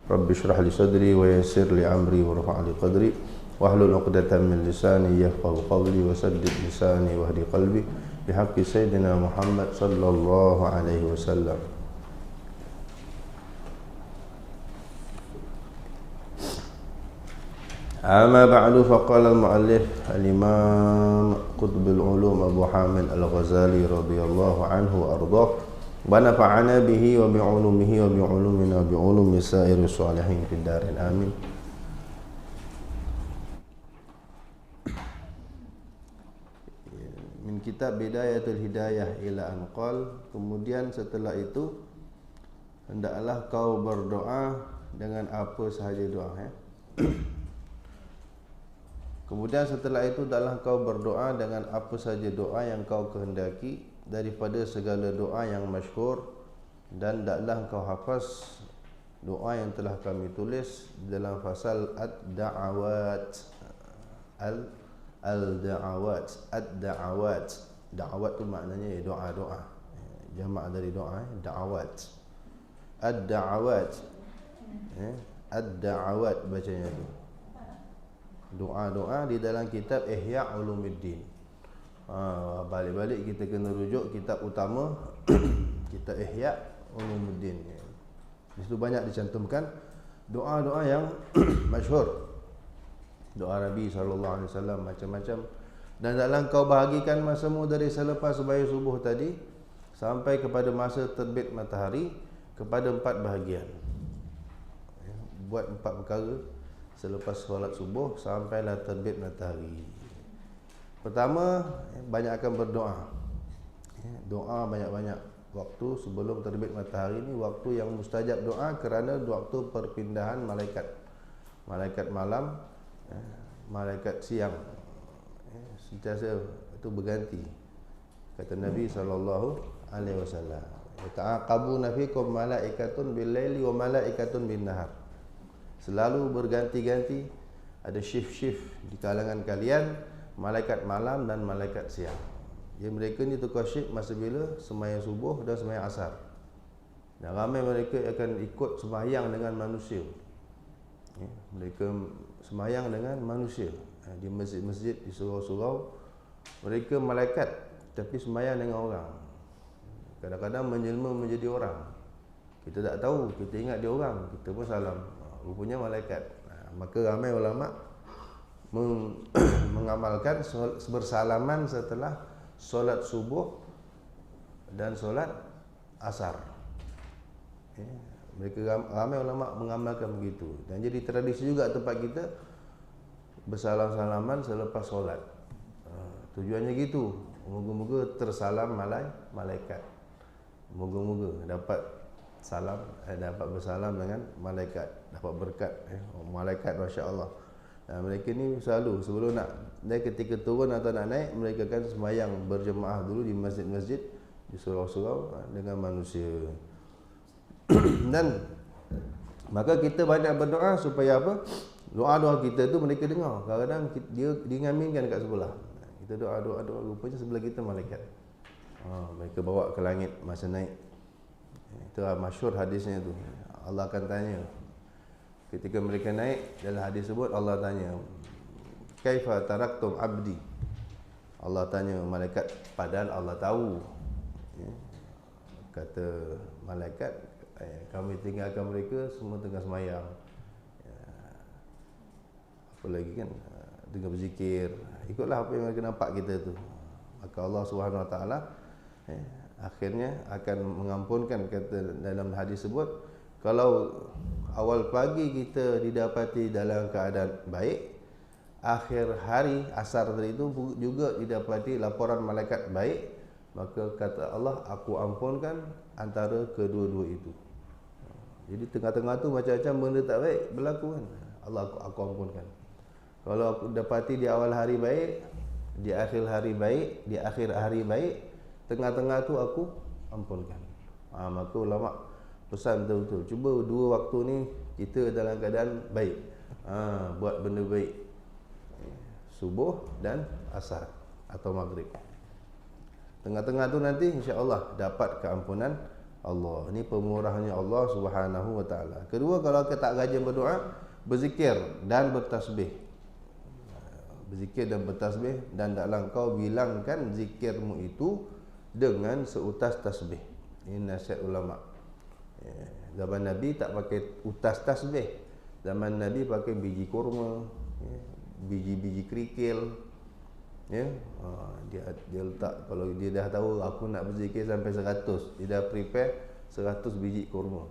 Rabbi shrah li sadri wa yassir li amri warfa' li qadri wahlul 'uqdatam min lisani yafqahu qawli wa saddid lisani wahdi qalbi bihaqqi sayyidina Muhammad sallallahu alaihi wasallam. Amma ba'du, faqala al-mu'allif al-imam Qutbul Ulum Abu Hamid Al-Ghazali radhiyallahu anhu wa ardhah wa nafa'ana bihi wa bi'ulumihi wa bi'ulumina wa bi'ulumi sa'iri salihin fid darin amin. Min kitab Bidayatul Hidayah ila anqal. Kemudian setelah itu hendaklah kau berdoa dengan apa sahaja doa, Kemudian setelah itu hendaklah kau berdoa dengan apa saja doa yang kau kehendaki daripada segala doa yang masyhur, dan hendaklah kau hafaz doa yang telah kami tulis dalam fasal ad-da'awat. Al-da'awat, ad-da'awat. Da'awat tu maknanya doa-doa. Jamak dari doa, da'awat. Ad-da'awat. Ad-da'awat bacanya tu. Doa-doa di dalam kitab Ihya Ulumuddin. Balik-balik kita kena rujuk kitab utama kitab Ihya Ulumuddin. Di situ banyak dicantumkan doa-doa yang masyhur. Doa Nabi sallallahu alaihi wasallam macam-macam, dan dalam kau bahagikan masamu dari selepas sembahyang subuh tadi sampai kepada masa terbit matahari kepada 4 bahagian. Buat 4 perkara selepas solat subuh sampailah terbit matahari. Pertama, banyakkan berdoa. Doa banyak-banyak. Waktu sebelum terbit matahari ni waktu yang mustajab doa, kerana waktu perpindahan malaikat. Malaikat malam, malaikat siang. Sentiasa itu berganti. Kata Nabi sallallahu alaihi wasallam, "Ta'aqabuna fikum malaikatun bil-laili wa malaikatun bin-nahar." Selalu berganti-ganti, ada shift-shift di kalangan kalian, malaikat malam dan malaikat siang. Ya, mereka ni tukar shift masa bila? Sembahyang subuh dan sembahyang asar. Dan ramai mereka akan ikut sembahyang dengan manusia. Mereka sembahyang dengan manusia di masjid-masjid, di surau-surau. Mereka malaikat tapi sembahyang dengan orang. Kadang-kadang menjelma menjadi orang. Kita tak tahu, kita ingat dia orang, kita pun salam, rupanya malaikat. Maka ramai ulama mengamalkan bersalaman setelah solat subuh dan solat asar. Mereka ramai ulama mengamalkan begitu, dan jadi tradisi juga tempat kita bersalam-salaman selepas solat. Tujuannya gitu, moga-moga tersalam malaikat. Moga-moga dapat salam, dapat bersalam dengan malaikat, dapat berkat. Malaikat, masya-Allah. Mereka ni selalu sebelum nak ketika turun atau nak naik, mereka akan sembahyang berjemaah dulu di masjid-masjid, di surau-surau dengan manusia. Dan maka kita banyak berdoa supaya apa? Doa-doa kita tu mereka dengar. Kadang-kadang dia ngaminkan kat sebelah. Kita doa-doa, rupanya sebelah kita malaikat. Mereka bawa ke langit masa naik. Itu masyhur hadisnya tu. Allah akan tanya ketika mereka naik, dalam hadis sebut Allah tanya, "Kaifa taraktum abdi?" Allah tanya malaikat, padahal Allah tahu. Kata malaikat, kami tinggalkan mereka semua tengah sembahyang. Apa lagi kan? Tengah berzikir. Ikutlah apa yang mereka nampak kita tu. Maka Allah Subhanahu Wa Taala akhirnya akan mengampunkan. Kata dalam hadis sebut, kalau awal pagi kita didapati dalam keadaan baik, akhir hari asar tadi itu juga didapati laporan malaikat baik, maka kata Allah, aku ampunkan antara kedua-dua itu. Jadi tengah-tengah tu macam-macam benda tak baik berlaku kan, Allah aku ampunkan. Kalau aku dapati di awal hari baik, di akhir hari baik, di akhir hari baik, tengah-tengah tu aku ampunkan. Maka ulama pesan betul-betul, cuba 2 waktu ni kita dalam keadaan baik, buat benda baik, subuh dan asar atau maghrib. Tengah-tengah tu nanti insya-Allah dapat keampunan Allah. Ini pemurahnya Allah Subhanahu wa taala. Kedua, kalau kita tak rajin berdoa, berzikir dan bertasbih. Berzikir dan bertasbih, dan taklah kau bilangkan zikirmu itu dengan seutas tasbih. Ini nasihat ulama. Zaman Nabi tak pakai utas tasbih. Zaman Nabi pakai biji kurma, biji-biji kerikil. Ya, dia letak, kalau dia dah tahu aku nak berzikir sampai 100, dia dah prepare 100 biji kurma.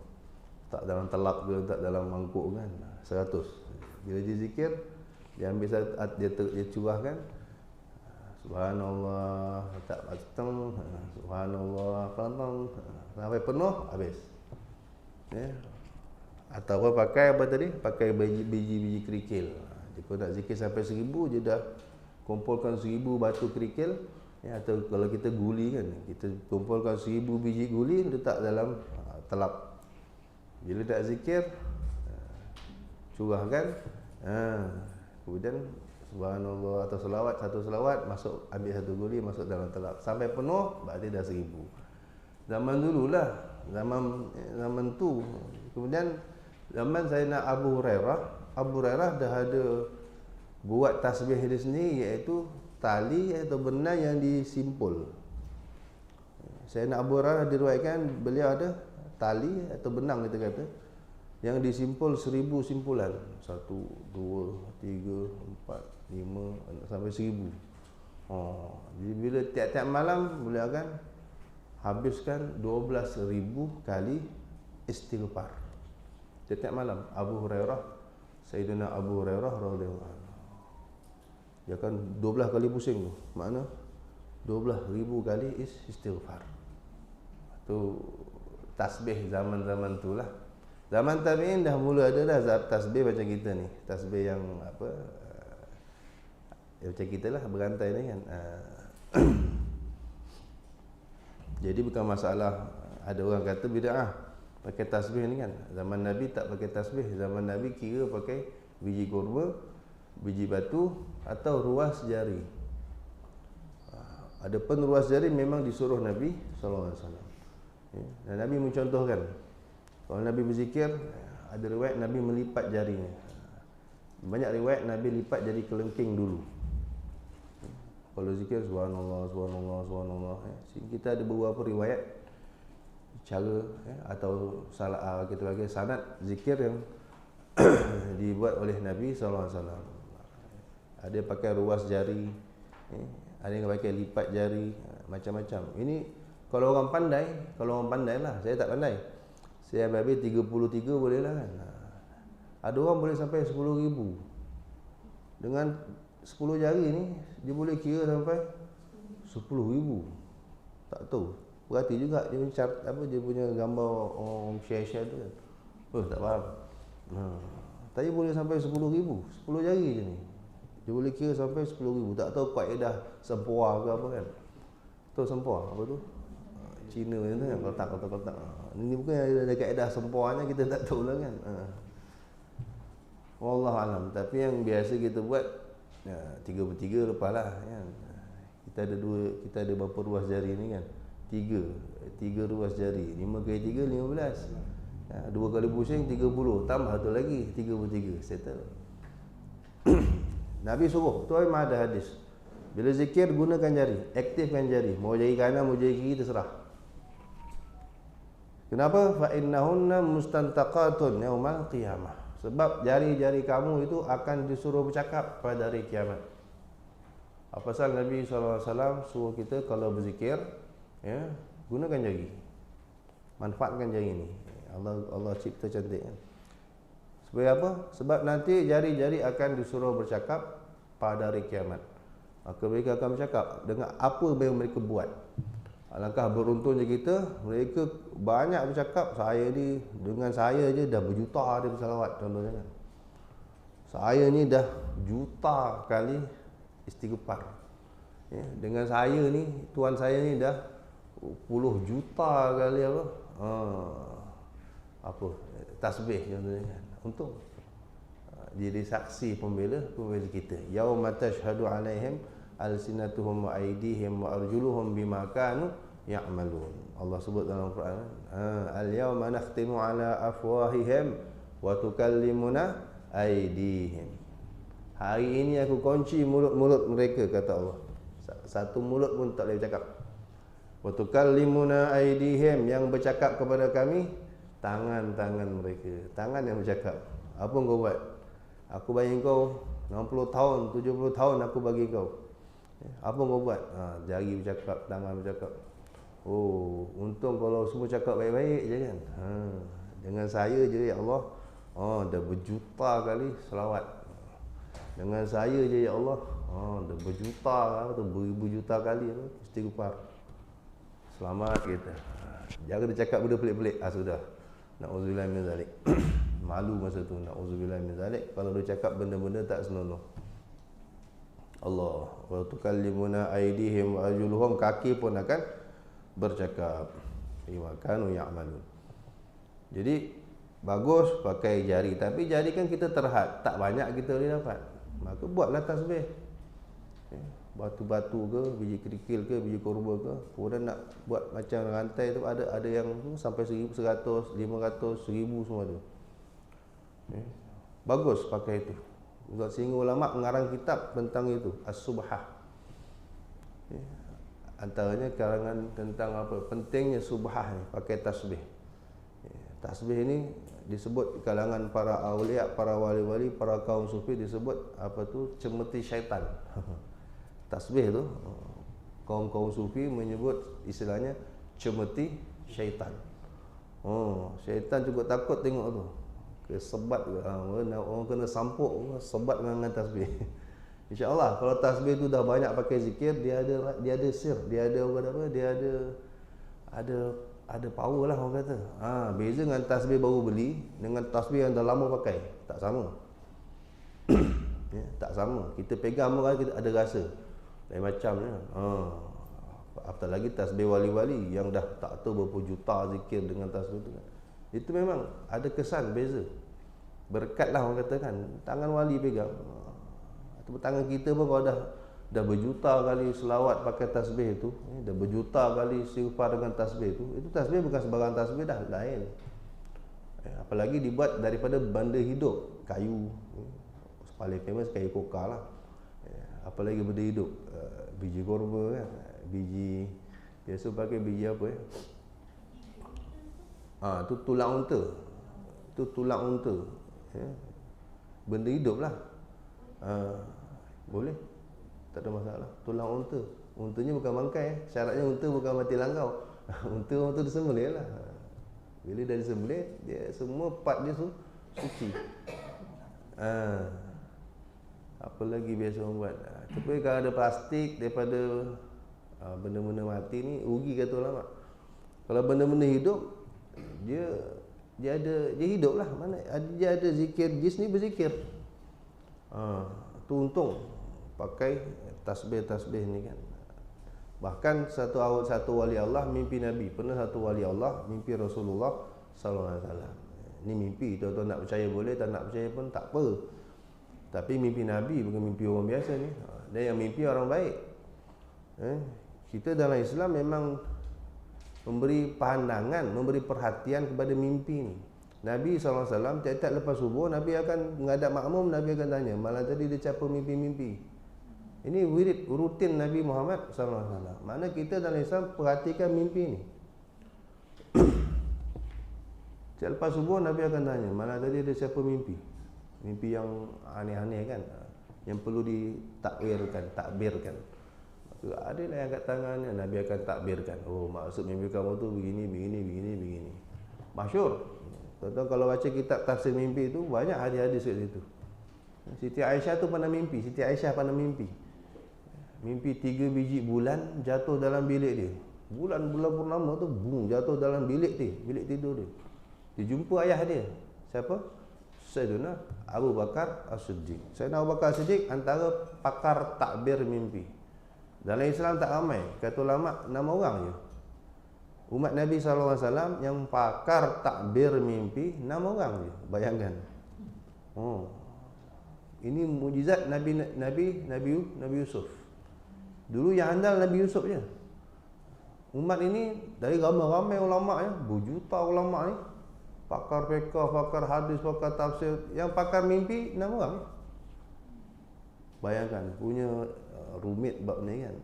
Tak dalam telap ke, tak dalam mangkuk kan. 100. Bila dia zikir, dia ambil dia curahkan. Subhanallah, tak pateng, subhanallah, pantang, sampai penuh habis. Ya. Atau apa pakai apa tadi? Pakai biji-biji kerikil. Jika nak zikir sampai 1000, dia dah kumpulkan 1000 batu kerikil, ya, atau kalau kita guli kan, kita kumpulkan 1000 biji guli, letak dalam telap. Bila tak zikir, curahkan, kemudian subhanallah atau selawat, satu selawat masuk, ambil satu guli masuk dalam telap sampai penuh, berarti dah 1000. Zaman dululah, zaman tu. Kemudian zaman Sayyidina Abu Hurairah dah ada buat tasbih dia sendiri, iaitu tali atau benang yang disimpul. Sayyidina Abu Hurairah diriwayatkan beliau ada tali atau benang kita kata yang disimpul 1000 simpulan. 1, 2, 3, 4, 5 sampai 1000. Jadi bila tiap-tiap malam beliau akan habiskan 12,000 kali istighfar. Tiap-tiap malam Sayyidina Abu Hurairah radhiyallahu anhu. Dia akan 12 kali pusing tu. Makna 12,000 kali istighfar. Tu tasbih zaman-zaman tu lah. Zaman tabi'in dah mula ada dah tasbih macam kita ni. Tasbih yang apa, macam kita lah, berantai ni kan. Jadi bukan masalah ada orang kata bid'ah pakai tasbih ni kan. Zaman Nabi tak pakai tasbih. Zaman Nabi kira pakai biji kurma, biji batu atau ruas jari. Adapun ruas jari memang disuruh Nabi sallallahu alaihi wasallam. Dan Nabi mencontohkan. Kalau Nabi berzikir, ada riwayat Nabi melipat jarinya. Banyak riwayat Nabi lipat jari kelengking dulu. Kalau zikir subhanallah, subhanallah, subhanallah. Kita ada beberapa riwayat cara atau salah kita bagi sanad zikir yang dibuat oleh Nabi sallallahu alaihi wasallam. Ada yang pakai ruas jari, ada yang pakai lipat jari, macam-macam. Ini kalau orang pandai lah. Saya tak pandai. Saya ambil 33 boleh lah kan. Ada orang boleh sampai 10,000. Dengan 10 jari ni dia boleh kira sampai 10,000. Tak tahu. Berarti juga dia mencar apa, dia punya gambar orang share tu kan. Tak faham. Tadi boleh sampai 10,000. 10 jari je ni. Dia boleh kira sampai 10,000. Tak tahu kaedah sempua ke apa kan. Tahu sempua apa tu? Cina ni kan, kotak-kotak. Ini bukan ada kaedah sempuanya, kita tak tahu lah kan. Wallahualam. Tapi yang biasa kita buat 3 per 3 lepas lah kan. Kita ada berapa ruas jari ni kan? 3 ruas jari. 5 kali 3 15. 2 kali pusing 30. Tambah tu lagi 3 per 3. Settle. Nabi suruh, tu memang ada hadis. Bila zikir gunakan jari, aktifkan jari. Mau jari kanan, mau jari kiri terserah. Kenapa? Fa innahunna mustantaqatun yaumal qiyamah. Sebab jari-jari kamu itu akan disuruh bercakap pada hari kiamat. Apa pasal Nabi SAW suruh kita kalau berzikir, gunakan jari. Manfaatkan jari ini. Allah cipta cantik kan. Sebab apa? Sebab nanti jari-jari akan disuruh bercakap pada hari kiamat. Maka mereka akan bercakap dengan apa yang mereka buat. Alangkah beruntungnya kita, mereka banyak bercakap, dengan saya je dah berjuta dia bersalawat contohnya kan. Saya ni dah juta kali istighfar. Dengan saya ni, tuan saya ni dah puluh juta kali tasbih contohnya kan. Untung jadi saksi pembela kita. Yauma tashhadu alaihim alsinatuhum wa aydihim wa arjuluhum bima kanu ya'malun. Allah sebut dalam Quran, al-yawma nakhtimu ala afwahihim wa tukallimuna aydihim. Hari ini aku kunci mulut-mulut mereka, kata Allah. Satu mulut pun tak boleh bercakap. Wa tukallimuna aydihim, yang bercakap kepada kami tangan-tangan mereka. Tangan yang bercakap. Apa kau buat? Aku bagi kau 60 tahun, 70 tahun aku bagi kau. Apa kau buat? Jari bercakap, tangan bercakap. Oh, untung kalau semua cakap baik-baik je kan. Dengan saya je ya Allah, dah berjuta kali selawat. Dengan saya je ya Allah, dah berjuta atau beribu juta kali istighfar. Selamat kita. Jangan dia cakap benda pelik-pelik. Sudah. Na'udzubillah min zalik. Malu masa tu. Na'udzubillah min zalik. Kalau dia cakap benda-benda tak senonoh. Allah. Wa tukallimuna aydihim wa arjuluhum, kaki pun akan bercakap. Bima kanu ya'malun. Jadi bagus pakai jari, tapi jari kan kita terhad, tak banyak kita boleh dapat. Maka buatlah tasbih. Batu-batu ke, biji kerikil ke, biji korba ke. Kemudian nak buat macam rantai tu, ada yang tu sampai 1,100, 500, 1,000 semua tu. Bagus pakai itu. Sehingga ulama mengarang kitab tentang itu, As-Subhah. Antaranya karangan tentang apa pentingnya subhah ni, pakai tasbih. Tasbih ini disebut di kalangan para aulia, para wali-wali, para kaum sufi disebut apa tu, cemeti syaitan. Tasbih tu kaum-kaum sufi menyebut istilahnya cemeti syaitan. Syaitan juga takut tengok tu. Kesebat orang kena sampuk sebat dengan tasbih. InsyaAllah kalau tasbih tu dah banyak pakai zikir, dia ada sir, dia ada apa, dia ada power lah orang kata. Beza dengan tasbih baru beli dengan tasbih yang dah lama pakai, tak sama. Tak sama. Kita pegang orang, kita ada rasa lain macam ni. Apatah lagi tasbih wali-wali yang dah tak tahu berapa juta zikir dengan tasbih tu kan. Itu memang ada kesan beza. Berkat lah orang kata kan. Tangan wali pegang. Tangan kita pun kalau dah berjuta kali selawat pakai tasbih itu, dah berjuta kali istighfar dengan tasbih itu tasbih bukan sembarang tasbih dah, lain. Apalagi dibuat daripada benda hidup, kayu. Paling famous kayu kokar lah. Apalagi benda hidup, biji korba kan, biji biasa pakai biji apa tu tulang unta. Itu tulang unta. Benda hidup lah. Boleh, tak ada masalah. Tulang unta, untanya bukan bangkai. Syaratnya unta bukan mati langkau. Unta disembelih lah. Bila dah disembelih, dia semua part dia suci. Apa lagi biasa orang buat. Tapi kalau ada plastik daripada benda-benda mati ni, rugi kata ulama. Kalau benda-benda hidup, dia hidup lah. Mana dia ada zikir, jis ni berzikir. Tu untung pakai tasbih ni kan. Bahkan satu wali Allah mimpi Nabi. Pernah satu wali Allah mimpi Rasulullah sallallahu alaihi wasallam. Ni mimpi, tuan-tuan nak percaya boleh, tak nak percaya pun tak apa. Tapi mimpi Nabi bukan mimpi orang biasa ni. Dan yang mimpi orang baik. Kita dalam Islam memang memberi pandangan, memberi perhatian kepada mimpi ni. Nabi SAW tiap-tiap lepas subuh, Nabi akan menghadap makmum, Nabi akan tanya, malam tadi dia capa mimpi-mimpi. Ini wirid rutin Nabi Muhammad SAW. Mana kita dalam Islam perhatikan mimpi ni. Tiap lepas subuh Nabi akan tanya, malam tadi dia capa mimpi. Mimpi yang aneh-aneh kan, yang perlu takbirkan. Ada lah yang angkat tangannya, Nabi akan takbirkan. Oh, maksud mimpi kamu tu begini. Masyhur. Tuan-tuan kalau baca kitab tafsir mimpi itu banyak hadis-hadis kat situ. Siti Aisyah tu pernah mimpi, mimpi 3 biji bulan jatuh dalam bilik dia. Bulan purnama tu jatuh dalam bilik tidur dia. Dijumpa ayah dia. Siapa? Sayyidina Abu Bakar As-Siddiq. Sayyidina Abu Bakar As-Siddiq antara pakar takbir mimpi. Dalam Islam tak ramai, kata ulama 6 orang je. Umat Nabi SAW yang pakar takbir mimpi 6 orang je. Bayangkan. Ini mujizat Nabi Yusuf. Dulu yang andal Nabi Yusuf je. Umat ini dari ramai-ramai ulama ya, berjuta ulama ni, pakar fiqh, pakar hadis, pakar tafsir, yang pakar mimpi 6 orang. Bayangkan punya rumit bab ni kan.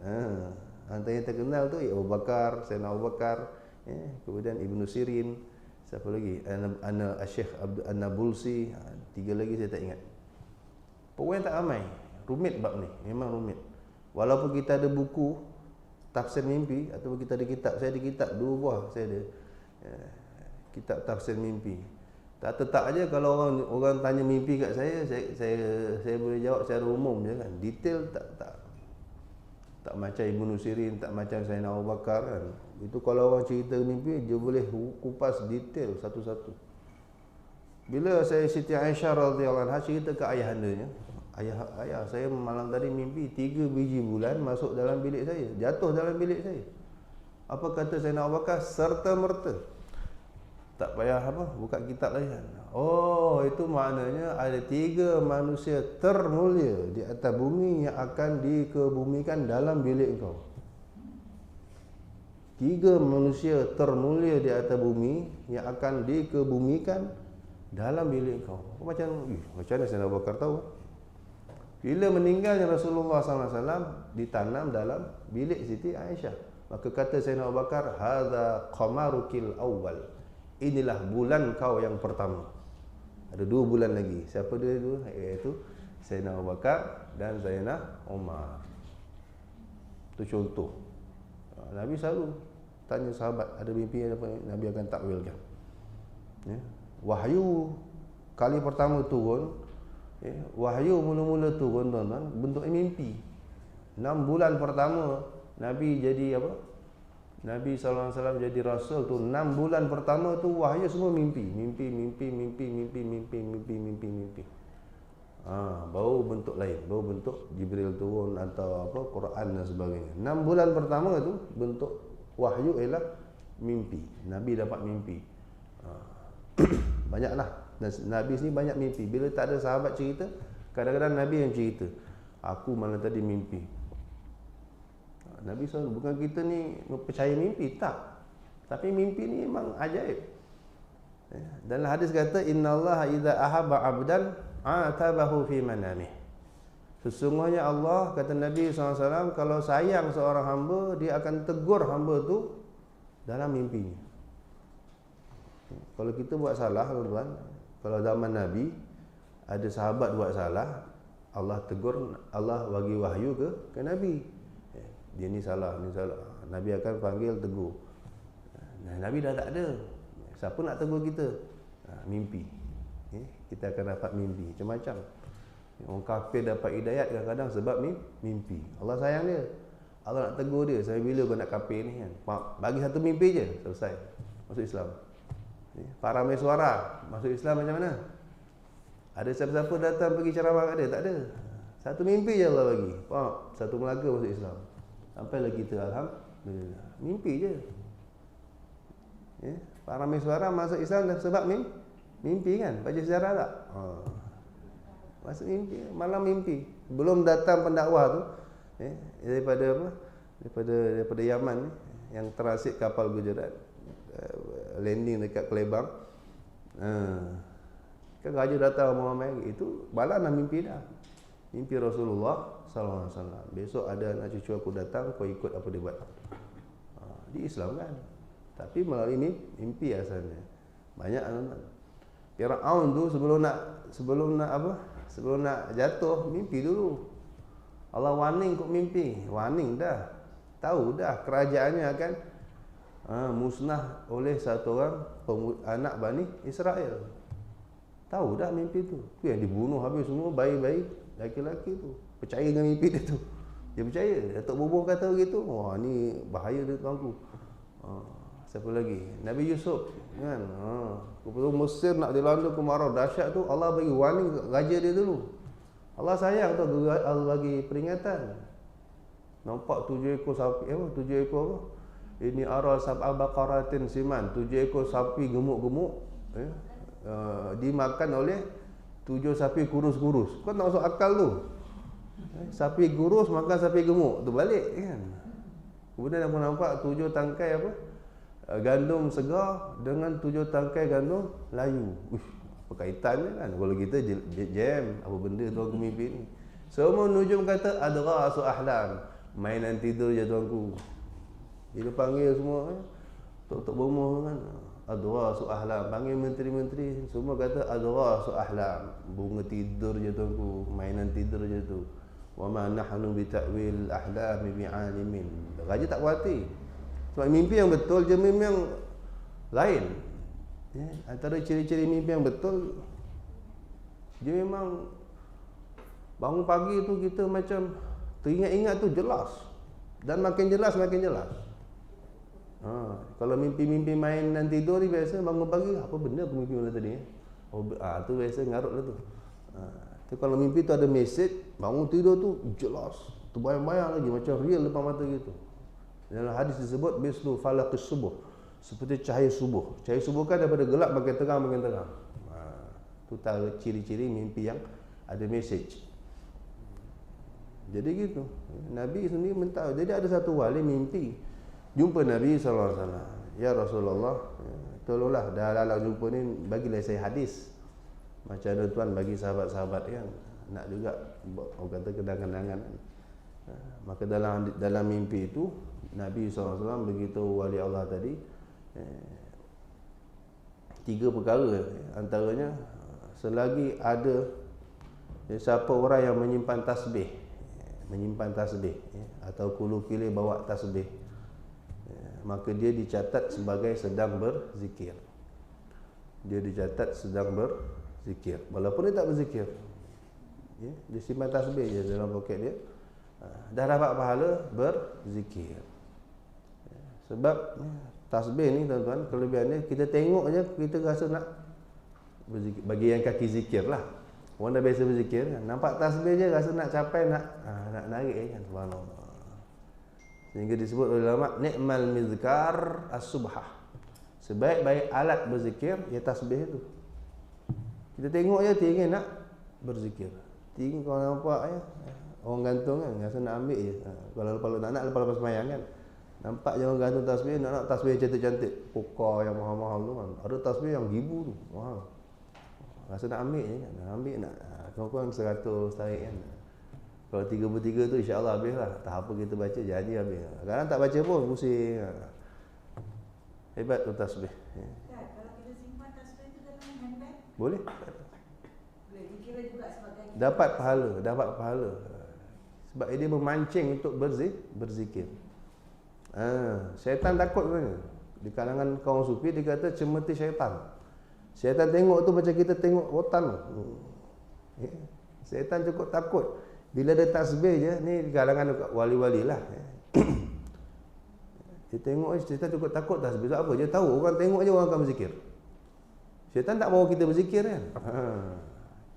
Antara yang terkenal tu Abu Bakar, Sayyidina Abu Bakar, kemudian Ibnu Sirin, siapa lagi? Syekh Abdul An-Nabulsi, 3 lagi saya tak ingat. Pokoknya tak ramai. Rumit bab ni, memang rumit. Walaupun kita ada buku tafsir mimpi ataupun kita ada kitab, saya ada kitab 2 buah, saya ada kitab tafsir mimpi. Tak tetap aja kalau orang tanya mimpi kat saya boleh jawab secara umum je kan. Detail tak macam Ibnu Sirin, tak macam Sayyidina Abu Bakar kan. Itu kalau orang cerita mimpi dia boleh kupas detail satu-satu. Bila Siti Aisyah radhiyallahu anha cerita ke ayahandanya, ayah saya malam tadi mimpi 3 biji bulan masuk dalam bilik saya, jatuh dalam bilik saya. Apa kata Sayyidina Abu Bakar? Serta merta. Tak payah buka kitab lagi kan. Oh, itu maknanya ada 3 manusia termulia di atas bumi yang akan dikebumikan dalam bilik kau. 3 manusia termulia di atas bumi yang akan dikebumikan dalam bilik kau. Macam mana Sayyidina Abu Bakar tahu? Bila meninggalnya Rasulullah SAW ditanam dalam bilik Siti Aisyah. Maka kata Sayyidina Abu Bakar, hadza qamarukil awwal. Inilah bulan kau yang pertama. Ada 2 bulan lagi. Siapa dia itu? Iaitu Sayyidina Abu Bakar dan Sayyidina Umar. Itu contoh. Nabi selalu tanya sahabat, ada mimpi apa, Nabi akan takwilkan. Ya. Wahyu kali pertama turun, wahyu mula-mula turun tuan-tuan, bentuknya mimpi. 6 bulan pertama Nabi jadi apa? Nabi SAW jadi Rasul tu 6 bulan pertama tu wahyu semua mimpi. Baru bentuk lain, baru bentuk Jibril turun atau apa Quran dan sebagainya. 6 bulan pertama tu bentuk wahyu ialah mimpi. Nabi dapat mimpi. Banyaklah. Dan Nabi sini banyak mimpi. Bila tak ada sahabat cerita, kadang-kadang Nabi yang cerita. Aku malam tadi mimpi. Nabi SAW, bukan kita ni percaya mimpi, tak. Tapi mimpi ni memang ajaib. Dan hadis kata, innallaha idza ahabba 'abdan atabahu fi manamih. Sesungguhnya Allah, kata Nabi SAW, kalau sayang seorang hamba, dia akan tegur hamba tu dalam mimpinya. Kalau kita buat salah, tuan-tuan, kalau zaman Nabi ada sahabat buat salah, Allah tegur, Allah bagi wahyu ke Nabi. Dia ni salah, ni salah. Nabi akan panggil tegur. Nabi dah tak ada. Siapa nak tegur kita? Mimpi. Kita akan dapat mimpi macam-macam. Orang kafir dapat hidayat kadang-kadang sebab mimpi. Allah sayang dia. Allah nak tegur dia. Sampai bila kau nak kafir ni kan? Bagi satu mimpi je, selesai. Masuk Islam. Para mesuara masuk Islam macam mana? Ada siapa-siapa datang pergi ceramah kat dia? Tak ada. Satu mimpi je Allah bagi. Satu Melaka masuk Islam. Sampailah kita alhamdulillah. Mimpi je. Para mesuara masuk Islam dah sebab mimpi kan? Baca sejarah tak? Masuk mimpi, malam mimpi. Belum datang pendakwah tu, daripada apa? Daripada Yaman ni, yang transit kapal Gujarat, landing dekat Kelebang. Kan raja datang ramai-ramai, itu malam dah mimpi dah. Mimpi Rasulullah SAW. Besok ada anak cucu aku datang, kau ikut apa dia buat. Di Islam kan. Tapi melalui mimpi asalnya. Banyak anak. Firaun tu sebelum nak jatuh mimpi dulu. Allah warning kok mimpi. Warning dah. Tahu dah kerajaannya akan musnah oleh satu orang anak Bani Israel. Tahu dah mimpi tu. Tu yang dibunuh habis semua bayi-bayi laki-laki tu. Percaya dengan mimpi dia tu. Dia percaya. Datuk Boboh kata begitu. Wah, ni bahaya dia tuanku. Siapa lagi? Nabi Yusuf kan. Kepada Mesir nak dilanda kemarau dahsyat tu, Allah bagi warning raja dia dulu. Allah sayang tu, Allah bagi peringatan. Nampak 7 ekor sapi, 7 ekor apa? Ini ara sab'a baqaratin siman, 7 ekor sapi gemuk-gemuk dimakan oleh 7 sapi kurus-kurus. Kau tak masuk akal tu. Sapi kurus makan sapi gemuk, tu balik kan. Kemudian aku nampak 7 tangkai apa? Gandum segar dengan 7 tangkai gandum layu. Apa kaitannya kan? Kalau kita jam, apa benda tu aku mimpi ni? Semua nujum kata adrasu ahlam. Mainan tidur je tuanku. Bila panggil semua tok-tok bomoh kan, adrasu ahlam. Panggil menteri-menteri semua kata adrasu ahlam. Bunga tidur je tuanku, mainan tidur je tu. Wa ma nahnu bi ta'wil ahlami bi'alimin. Raja tak kuati. Sebab mimpi yang betul je mimpi yang lain. Ya, antara ciri-ciri mimpi yang betul, dia memang bangun pagi tu kita macam teringat-ingat tu jelas. Dan makin jelas makin jelas. Kalau mimpi-mimpi main dan tidur ni biasa bangun pagi, apa benda aku mimpi malam tadi? Tu biasa ngarut lah tu. Tu kalau mimpi tu ada mesej, bangun tidur tu jelas, terbayang-bayang lagi macam real depan mata gitu. Dalam hadis disebut mislu falaqis subuh, seperti cahaya subuh. Cahaya subuh kan daripada gelap makin terang makin terang. Tu ciri-ciri mimpi yang ada mesej. Jadi gitu. Nabi sendiri minta. Jadi ada satu wali mimpi jumpa Nabi SAW. Ya Rasulullah, tolonglah dah lalang jumpa ni, bagilah saya hadis. Macam mana tuan bagi sahabat-sahabat kan, nak juga orang kata kenang-kenangan. Maka dalam mimpi itu Nabi SAW beritahu wali Allah tadi 3 perkara. Antaranya, selagi ada siapa orang yang menyimpan tasbih atau kulu-kili bawa tasbih, maka dia dicatat sebagai sedang berzikir. Dia dicatat sedang berzikir walaupun dia tak berzikir. Dia simpan tasbih je dalam poket dia, dah dapat pahala berzikir. Sebab tasbih ni tuan-tuan, kelebihannya kita tengok je kita rasa nak berzikir. Bagi yang kaki zikir lah, orang dah biasa berzikir kan, nampak tasbih je rasa nak capai, nak narik kan. Subhanallah. Sehingga disebut oleh ulama, ni'mal mizkar as-subhah. Sebaik-baik alat berzikir ya tasbih itu. Kita tengok je teringin nak berzikir. Teringin kalau nampak ya, orang gantung kan, rasa nak ambil je. Kalau tak nak lepas sembahyang kan, nampak je orang gantung tasbih, nak tasbih cantik-cantik, pokah yang mahal-mahal tu kan. Ada tasbih yang ribu tu, mahal. Rasa nak ambil je kan, nak kurang 100 tarik kan. Kalau 3 tu insya-Allah habis lah. Tak apa kita baca, janji habis. Kadang tak baca pun pusing. Hebat tu tasbih. Kalau kita simpan tasbih tu dalam handbag, Boleh? boleh dikira juga sebagai Dapat pahala. Sebab dia memancing untuk berzikir. Syaitan takut sebenarnya. Di kalangan kaum sufi dia kata cemeti syaitan. Syaitan tengok tu macam kita tengok rotan. Syaitan cukup takut. Bila ada tasbih je, ni di kalangan wali-wali lah. Dia tengok syaitan cukup takut tasbih. Sebab apa? Dia tahu orang tengok je orang akan berzikir. Syaitan tak mahu kita berzikir kan.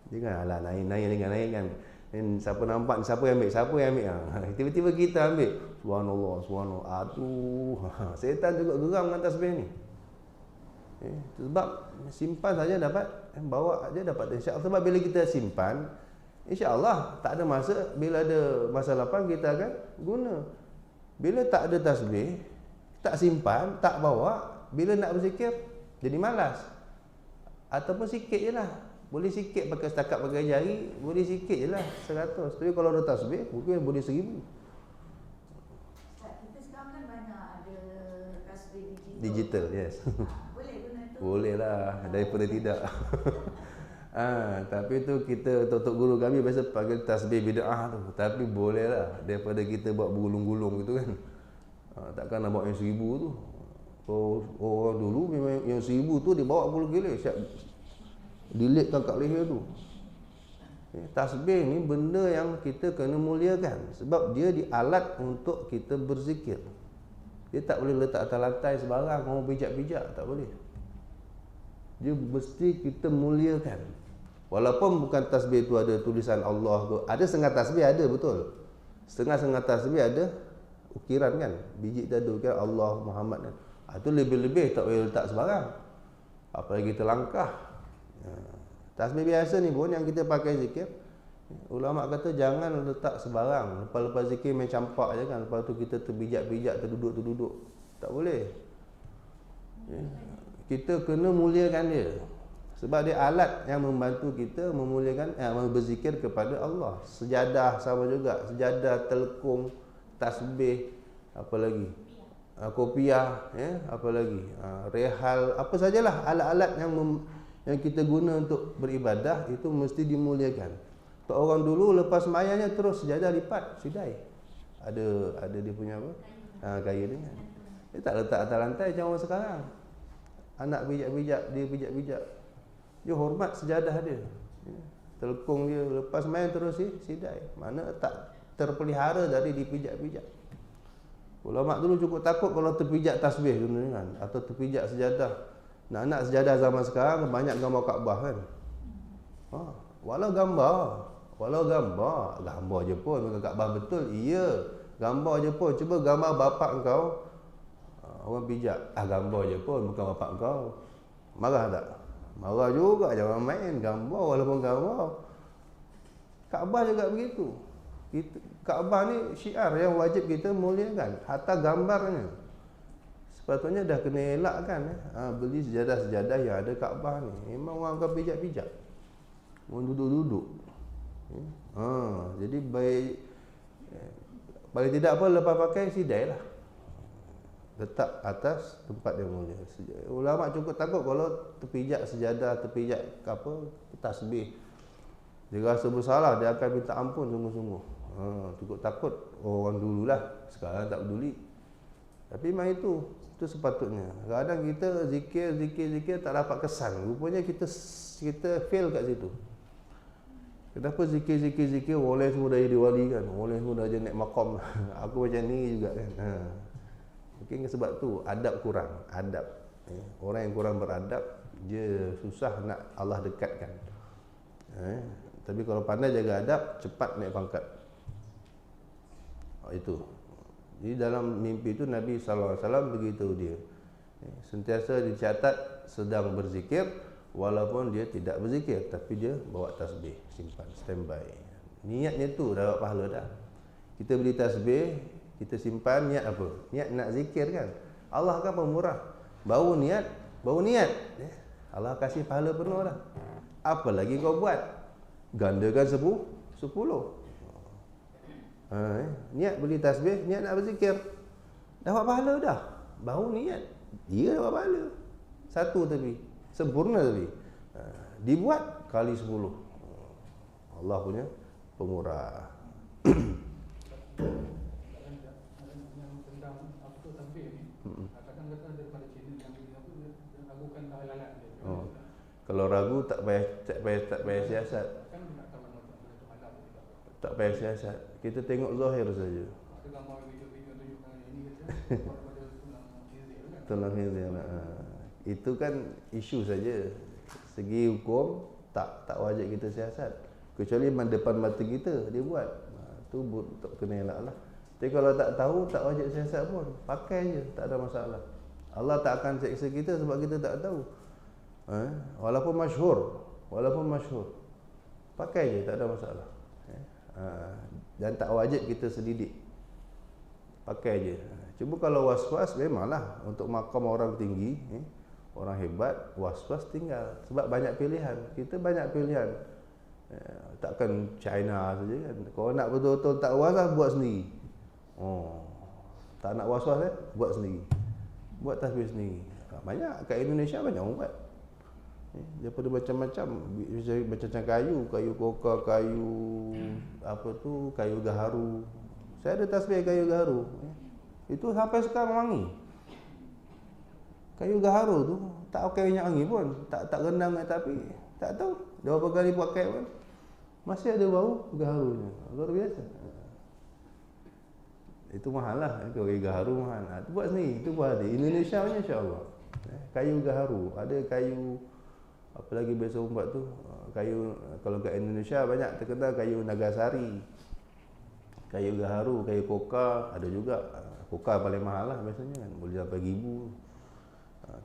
Dia kan alah naik kan. Dan siapa nampak, siapa yang ambil. Tiba-tiba kita ambil. Subhanallah. Aduh. Syaitan juga geram dengan tasbih ni. Sebab simpan saja dapat, bawa aja dapat insya-Allah. Sebab bila kita simpan, insya-Allah tak ada masa, bila ada masa lapang kita akan guna. Bila tak ada tasbih, tak simpan, tak bawa, bila nak berzikir jadi malas. Ataupun sikit je lah. Boleh sikit pakai setakat pakai jari, boleh sikit je lah 100. Tapi kalau ada tasbih, mungkin boleh 1000. kita sekarang kan banyak ada tasbih Digital, yes. Boleh guna tu. Boleh lah, daripada tidak. Tapi tu kita, tok guru kami biasa panggil tasbih bid'ah tu. Tapi boleh lah, daripada kita buat bergulung-gulung gitu kan. Takkan nak bawa yang 1000 tu. Orang dulu memang yang 1000 tu dia bawa gulung-gulung, siap dilitkan kat leher tu. Tasbih ni benda yang kita kena muliakan. Sebab dia di alat untuk kita berzikir. Dia tak boleh letak atas lantai sebarang, orang pijak-pijak, tak boleh. Dia mesti kita muliakan. Walaupun bukan tasbih tu ada tulisan Allah tu. Ada setengah tasbih ada betul. Setengah-setengah tasbih ada ukiran kan. Biji tu ada ukiran Allah, Muhammad kan. Itu lebih-lebih tak boleh letak sebarang. Apalagi kita langkah. Tasbih biasa ni pun yang kita pakai zikir, Ulama kata jangan letak sebarang. Lepas-lepas zikir main campak je kan. Lepas tu kita terbijak-bijak, terduduk-terduduk. Tak boleh. Ya. Kita kena muliakan dia. Sebab dia alat yang membantu kita memuliakan, berzikir kepada Allah. Sejadah sama juga. Sejadah, telekung, tasbih, apa lagi? Kopiah, ya, apa lagi? Rehal, apa sajalah alat-alat yang kita guna untuk beribadah itu mesti dimuliakan. Kalau orang dulu lepas semayangnya terus sejadah lipat, sidai. Ada dia punya apa? Kayu dia kan. Dia tak letak atas lantai macam orang sekarang. Anak bijak-bijak, dia bijak-bijak. Dia hormat sejadah dia. Telekung dia lepas semayang terus sidai. Mana tak terpelihara dari dipijak-pijak. Ulama dulu cukup takut kalau terpijak tasbih kan, atau terpijak sejadah. Nak sejadah zaman sekarang banyak gambar Kaabah kan. Walau gambar je pun bukan Kaabah betul. Iya, gambar je pun. Cuba gambar bapak engkau, orang pijak. Gambar je pun bukan bapak engkau. Marah tak? Marah juga, jangan main gambar walaupun gambar. Kaabah juga begitu. Kaabah ni syiar yang wajib kita muliakan, hatta gambarnya. Sepatutnya dah kena elakkan. Beli sejadah-sejadah yang ada Kaabah ni. Memang orang akan pijak-pijak. Orang duduk-duduk. Jadi baik, paling tidak apa, lepas pakai sidai lah, letak atas tempat yang mulia. Ulama cukup takut kalau terpijak sejadah, terpijak apa, tasbih. Dia rasa bersalah, dia akan minta ampun sungguh-sungguh. Cukup takut orang dululah, sekarang tak peduli. Tapi memang itu sepatutnya. Kadang kita zikir tak dapat kesan. Rupanya kita fail kat situ. Kenapa zikir boleh semua dah jadi wali kan? Boleh semua dah jadi naik maqam. Aku macam ni juga kan. Mungkin sebab tu adab kurang. Orang yang kurang beradab, dia susah nak Allah dekatkan. Tapi kalau pandai jaga adab, cepat naik pangkat. Itu. Jadi dalam mimpi itu Nabi SAW beritahu dia, sentiasa dicatat sedang berzikir, walaupun dia tidak berzikir, tapi dia bawa tasbih, simpan, standby. Niatnya tu dah dapat pahala dah. Kita beli tasbih, kita simpan, niat apa? Niat nak zikir kan. Allah akan pemurah. Baru niat, Allah kasih pahala penuh dah. Apa lagi kau buat? Gandakan 10. Niat beli tasbih, niat nak berzikir, dapat pahala dah. Baru niat, dia dapat pahala. Satu tapi sempurna tapi dibuat kali 10. Allah punya pemurah. Tentang apa tasbih ni, kadang-kadang daripada channel yang lakukan halalan dia. Kalau ragu tak payah siasat. Kan nak tahu macam mana tu tidak. Tak payah siasat. Kita tengok zahir saja. Ada gambar video tunjukkan ini kata pada Tulang hizir. Itu kan isu saja. Segi hukum tak wajib kita siasat. Kecuali depan mata kita dia buat. Tu tak kena elak lah. Tapi kalau tak tahu, tak wajib siasat pun. Pakai je, tak ada masalah. Allah tak akan seksa kita sebab kita tak tahu. Walaupun masyhur. Pakai je, tak ada masalah. Dan tak wajib kita sedidik. Pakai je. Cuma kalau was-was memanglah untuk makam orang tinggi, orang hebat, was-was tinggal. Sebab banyak pilihan. Kita banyak pilihan. Takkan China saja kan. Kalau nak betul-betul tak was, buat sendiri. Tak nak was-was buat sendiri. Buat tasbih sendiri. Banyak kat Indonesia banyak orang buat. Daripada macam-macam kayu koka, kayu apa tu, kayu gaharu. Saya ada tasbih kayu gaharu. Itu sampai sekarang wangi. Kayu gaharu tu tak pakai minyak wangi pun, tak rendam kat api. Tak tahu berapa kali pakai pun masih ada bau gaharunya. Luar biasa. Itu mahal lah. Kayu gaharu mahal. Itu buat sendiri. Itu buat di Indonesia punya insya-Allah. Kayu gaharu. Ada kayu apa lagi biasa orang buat tu? Kayu, kalau kat Indonesia banyak terkenal kayu Nagasari. Kayu gaharu, kayu koka ada juga. Koka paling mahal lah biasanya kan. Boleh sampai ribu.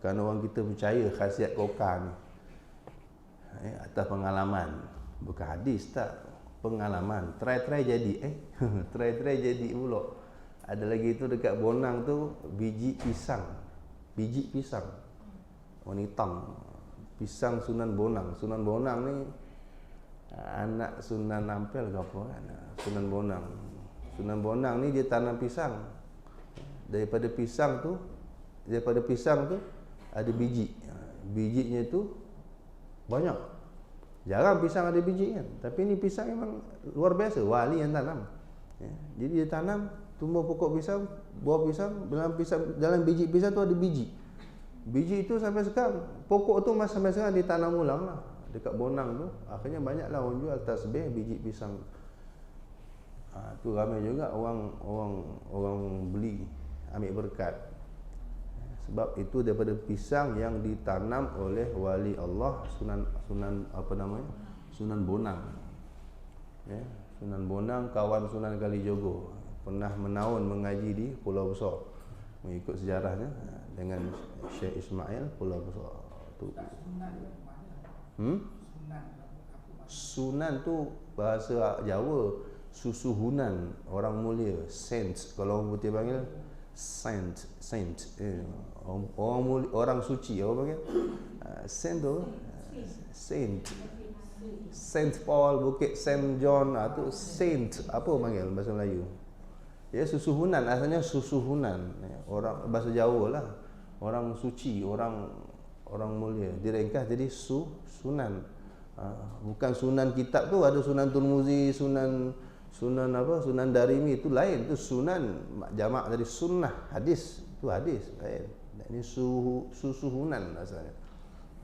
Kerana orang kita percaya khasiat koka ni. Atas pengalaman. Bukan hadis tak. pengalaman. Try jadi try jadi pula. Ada lagi tu dekat Bonang tu biji pisang. Biji pisang. Warna hitam. Pisang Sunan Bonang. Sunan Bonang ni anak Sunan Ampel ke apa kan. Sunan Bonang. Sunan Bonang ni dia tanam pisang. Daripada pisang tu ada biji. Bijinya tu banyak. Jarang pisang ada biji kan. Tapi ni pisang memang luar biasa. Wali yang tanam. Jadi dia tanam, tumbuh pokok pisang, buah pisang, dalam biji pisang tu ada biji. Biji itu sampai sekarang, pokok tu masih sampai sekarang ditanam ulang lah. Dekat Bonang tu, akhirnya banyaklah orang jual tasbih biji pisang. Tu ramai juga orang beli, ambil berkat. Sebab itu daripada pisang yang ditanam oleh wali Allah Sunan Bonang. Ya, Sunan Bonang kawan Sunan Kalijogo, pernah menaun mengaji di Pulau Besar. Mengikut sejarahnya dengan Syekh Ismail Pulau Besar tu. Sunan tu bahasa Jawa, susuhunan, orang mulia, saint. Kalau orang putih panggil saint. Orang mulia, orang suci, apa panggil? Saint tu saint. Saint Paul, Bukit Saint John, tu saint. Apa panggil bahasa Melayu? Ya, susuhunan, asalnya susuhunan. Orang bahasa Jawa lah. Orang suci, orang mulia. Diringkas jadi sunan. Bukan sunan kitab tu, ada Sunan Turmuzi, Sunan Darimi, itu lain. Itu sunan jamak dari sunnah, hadis. Itu hadis lain. Ini susuhunan asalnya.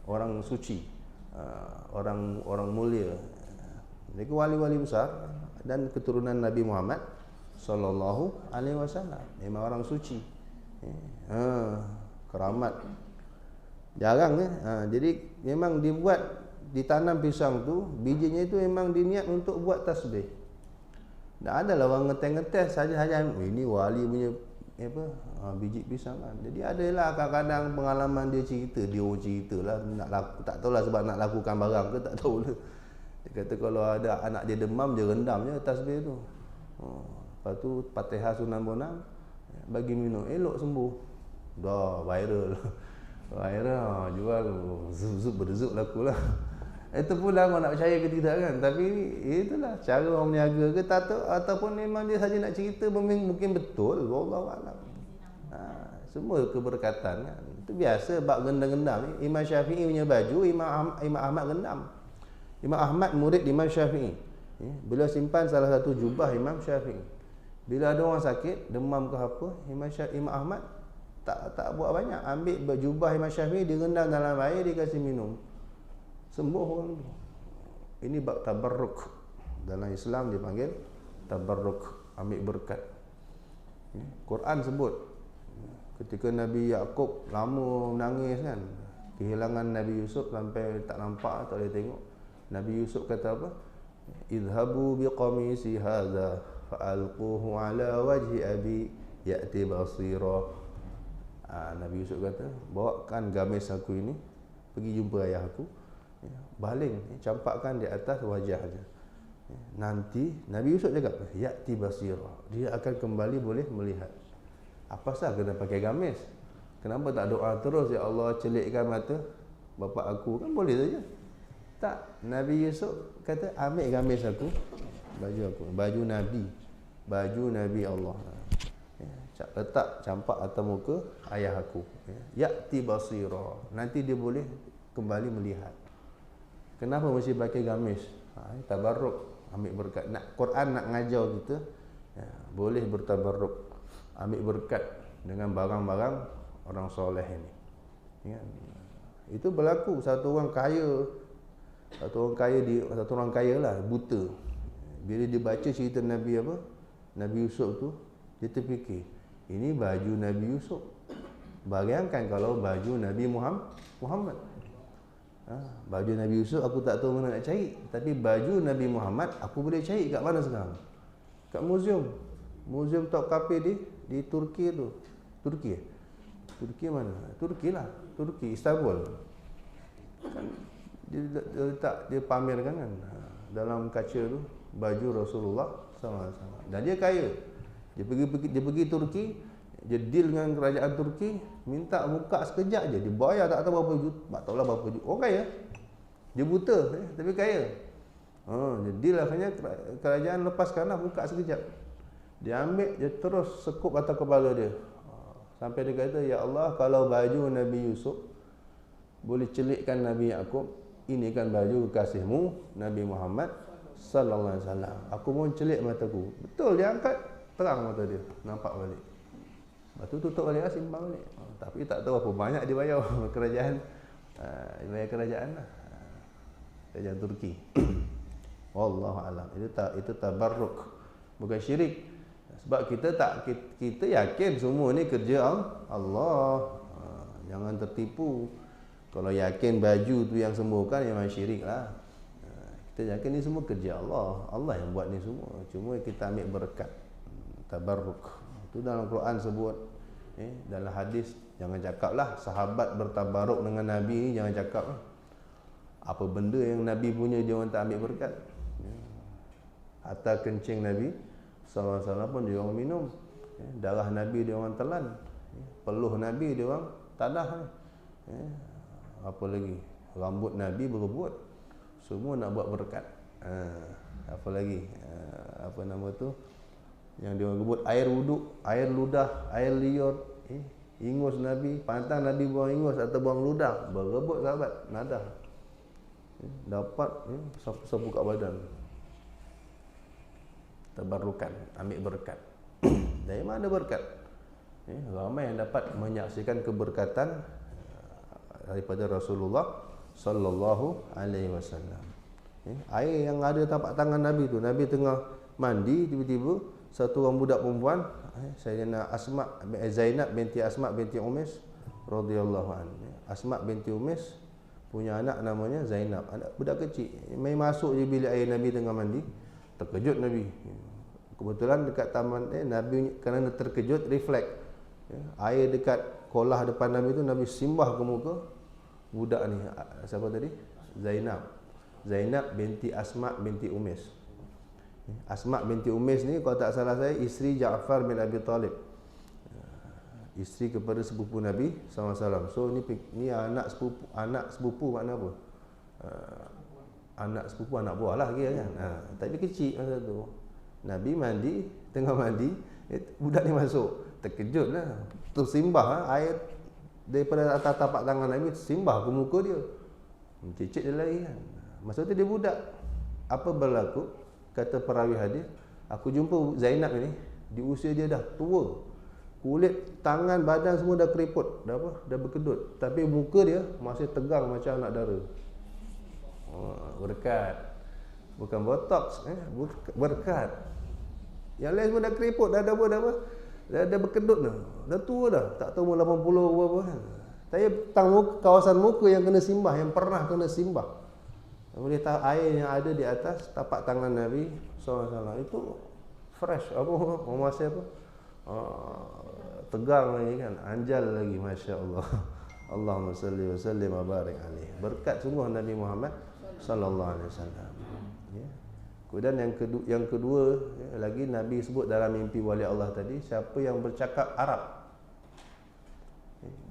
Orang suci, orang mulia. Mereka wali-wali besar dan keturunan Nabi Muhammad sallallahu alaihi wasallam. Memang orang suci. Keramat. Jarang jadi memang ditanam pisang tu, bijinya itu memang diniat untuk buat tasbih. Tak adalah orang ngetes saja ini wali punya biji pisang kan. Jadi adalah kadang-kadang pengalaman dia cerita lah, tak tahulah sebab nak lakukan barang ke tak tahulah. Dia kata kalau ada anak dia demam, dia rendam je tasbih tu. Lepas tu Fatihah Sunan Bonang bagi minum, elok sembuh. Dah viral. Jual zub berzub laku lah. Itu pula orang nak percaya ke tidak kan. Tapi itulah cara orang meniaga ke tak tahu, ataupun memang dia saja nak cerita mungkin betul. Wallahualam. Semua keberkatan kan. Itu biasa bab gendam-gendam ni. Imam Syafi'i punya baju, Imam Ahmad gendam. Imam Ahmad murid Imam Syafi'i. Beliau simpan salah satu jubah Imam Syafi'i. Bila ada orang sakit, demam ke apa, Imam Ahmad tak buat banyak, ambil jubah Imam Syafi'i, direndam dalam air, dikasih minum, sembuh orang tu. Ini bab tabarruk. Dalam Islam dipanggil tabarruk, ambil berkat. Quran sebut ketika Nabi Yaqub lama menangis kan, kehilangan Nabi Yusuf sampai tak nampak, tak boleh tengok. Nabi Yusuf kata apa? Idhabu biqamisi hadha fa'alquhu ala wajhi abi ya'ti basira. Nabi Yusuf kata, bawakan gamis aku ini, pergi jumpa ayah aku, baling, campakkan di atas wajah dia. Nanti Nabi Yusuf cakap, ya'ti basira, dia akan kembali boleh melihat. Apa sah kena pakai gamis? Kenapa tak doa terus, ya Allah celikkan mata bapa aku, kan boleh saja. Tak, Nabi Yusuf kata, ambil gamis aku, baju Nabi Allah, letak campak atas muka ayah aku. Ya'ti basira, nanti dia boleh kembali melihat. Kenapa mesti pakai gamis? Tabarruk, ambil berkat. Quran nak ngajar kita, boleh bertabarruk, ambil berkat dengan barang-barang orang soleh ini. Itu berlaku. Satu orang kaya lah, buta. Bila dia baca cerita Nabi Yusuf tu, dia terfikir, ini baju Nabi Yusuf. Bayangkan kalau baju Nabi Muhammad. Baju Nabi Yusuf aku tak tahu mana nak cari, tapi baju Nabi Muhammad aku boleh cari kat mana sekarang? Kat muzium Topkapi di Turki tu. Turki mana? Turki lah, Istanbul. Kan dia letak, dia pamerkan kan. dalam kaca tu baju Rasulullah SAW. Dan dia kaya. Dia pergi Turki, dia deal dengan kerajaan Turki, minta buka sekejap je, dia bayar tak tahu berapa juta, tak tahulah berapa juta. Oh kaya. Dia buta tapi kaya. Dia deal akhirnya kerajaan lepaskanlah buka sekejap. Dia ambil, dia terus sekup atas kepala dia. Sampai dia kata, ya Allah, kalau baju Nabi Yusuf boleh celikkan Nabi Yaqub, ini kan baju kekasihmu Nabi Muhammad sallallahu alaihi wasallam. Aku mau celik mataku. Betul, dia angkat, terang mata dia, nampak balik. Lepas tu tutup balik, simpan balik. Tapi tak tahu apa banyak dia bayar kerajaan. Dia bayar kerajaan lah. Kerajaan Turki. Wallahu alam. Itu tabarruk, bukan syirik. Sebab kita yakin semua ni kerja Allah. Jangan tertipu. Kalau yakin baju tu yang sembuhkan, memang syirik lah. Kita yakin ni semua kerja Allah. Allah yang buat ni semua. Cuma kita ambil berkat. Tabarruk. Itu dalam Quran sebut. Dalam hadis, jangan cakap lah sahabat bertabaruk dengan Nabi ni, jangan cakap lah. Apa benda yang Nabi punya dia orang tak ambil berkat. Hatta kencing Nabi SAW pun dia orang minum. Darah Nabi dia orang telan. Peluh Nabi dia orang tadah. Apa lagi? Rambut Nabi berebut. Semua nak buat berkat. Apa lagi? Apa nama tu? Yang dia orang sebut air wuduk, air ludah, air liur. Ingus Nabi, pantang Nabi buang ingus atau buang ludah, berebut sahabat, nadah. Dapat sapu-sapu kat badan. Tabarrukan, ambil berkat. Dari mana berkat? Ramai yang dapat menyaksikan keberkatan daripada Rasulullah sallallahu alaihi wasallam. Air yang ada tapak tangan Nabi tu, Nabi tengah mandi, tiba-tiba satu orang budak perempuan, Sayyidina Zainab binti Asma binti Umays radhiyallahu anha. Asma binti Umays punya anak namanya Zainab, anak budak kecil. Main masuk je bilik air Nabi tengah mandi, terkejut Nabi. Kebetulan dekat taman Nabi kerana terkejut refleks. Air dekat kolah depan Nabi tu, Nabi simbah ke muka budak ni. Siapa tadi? Zainab binti Asma binti Umays. Asma binti Umays ni kalau tak salah saya isteri Ja'far bin Abi Talib. Isteri kepada sepupu Nabi SAW. So ni anak sepupu makna apa? Anak sepupu, anak buah lah kira kan. Tapi kecil masa tu. Nabi mandi, tengah mandi, budak ni masuk. Terkejut lah. Tersimbah air daripada atas tapak tangan Nabi, simbah ke muka dia. Cicit dia lari kan. Masa tu dia budak. Apa berlaku? Kata perawi hadis, aku jumpa Zainab ni, di usia dia dah tua. Kulit, tangan, badan semua dah keriput, dah berkedut. Tapi muka dia masih tegang macam anak dara. Berkat. Bukan botox, berkat. Yang lain semua dah keriput, dah berkedut dah. Dah tua dah, tak tahu 80 berapa kan. Tapi kawasan muka yang kena simbah, yang pernah kena simbah. Boleh tahu air yang ada di atas tapak tangan Nabi SAW itu fresh, masih tegang lagi kan, anjal lagi, Masya Allah. Allahumma salli wa sallim wa barik alaihi. Berkat sungguh Nabi Muhammad sallallahu alaihi wasallam. Kemudian yang kedua lagi Nabi sebut dalam mimpi wali Allah tadi, siapa yang bercakap Arab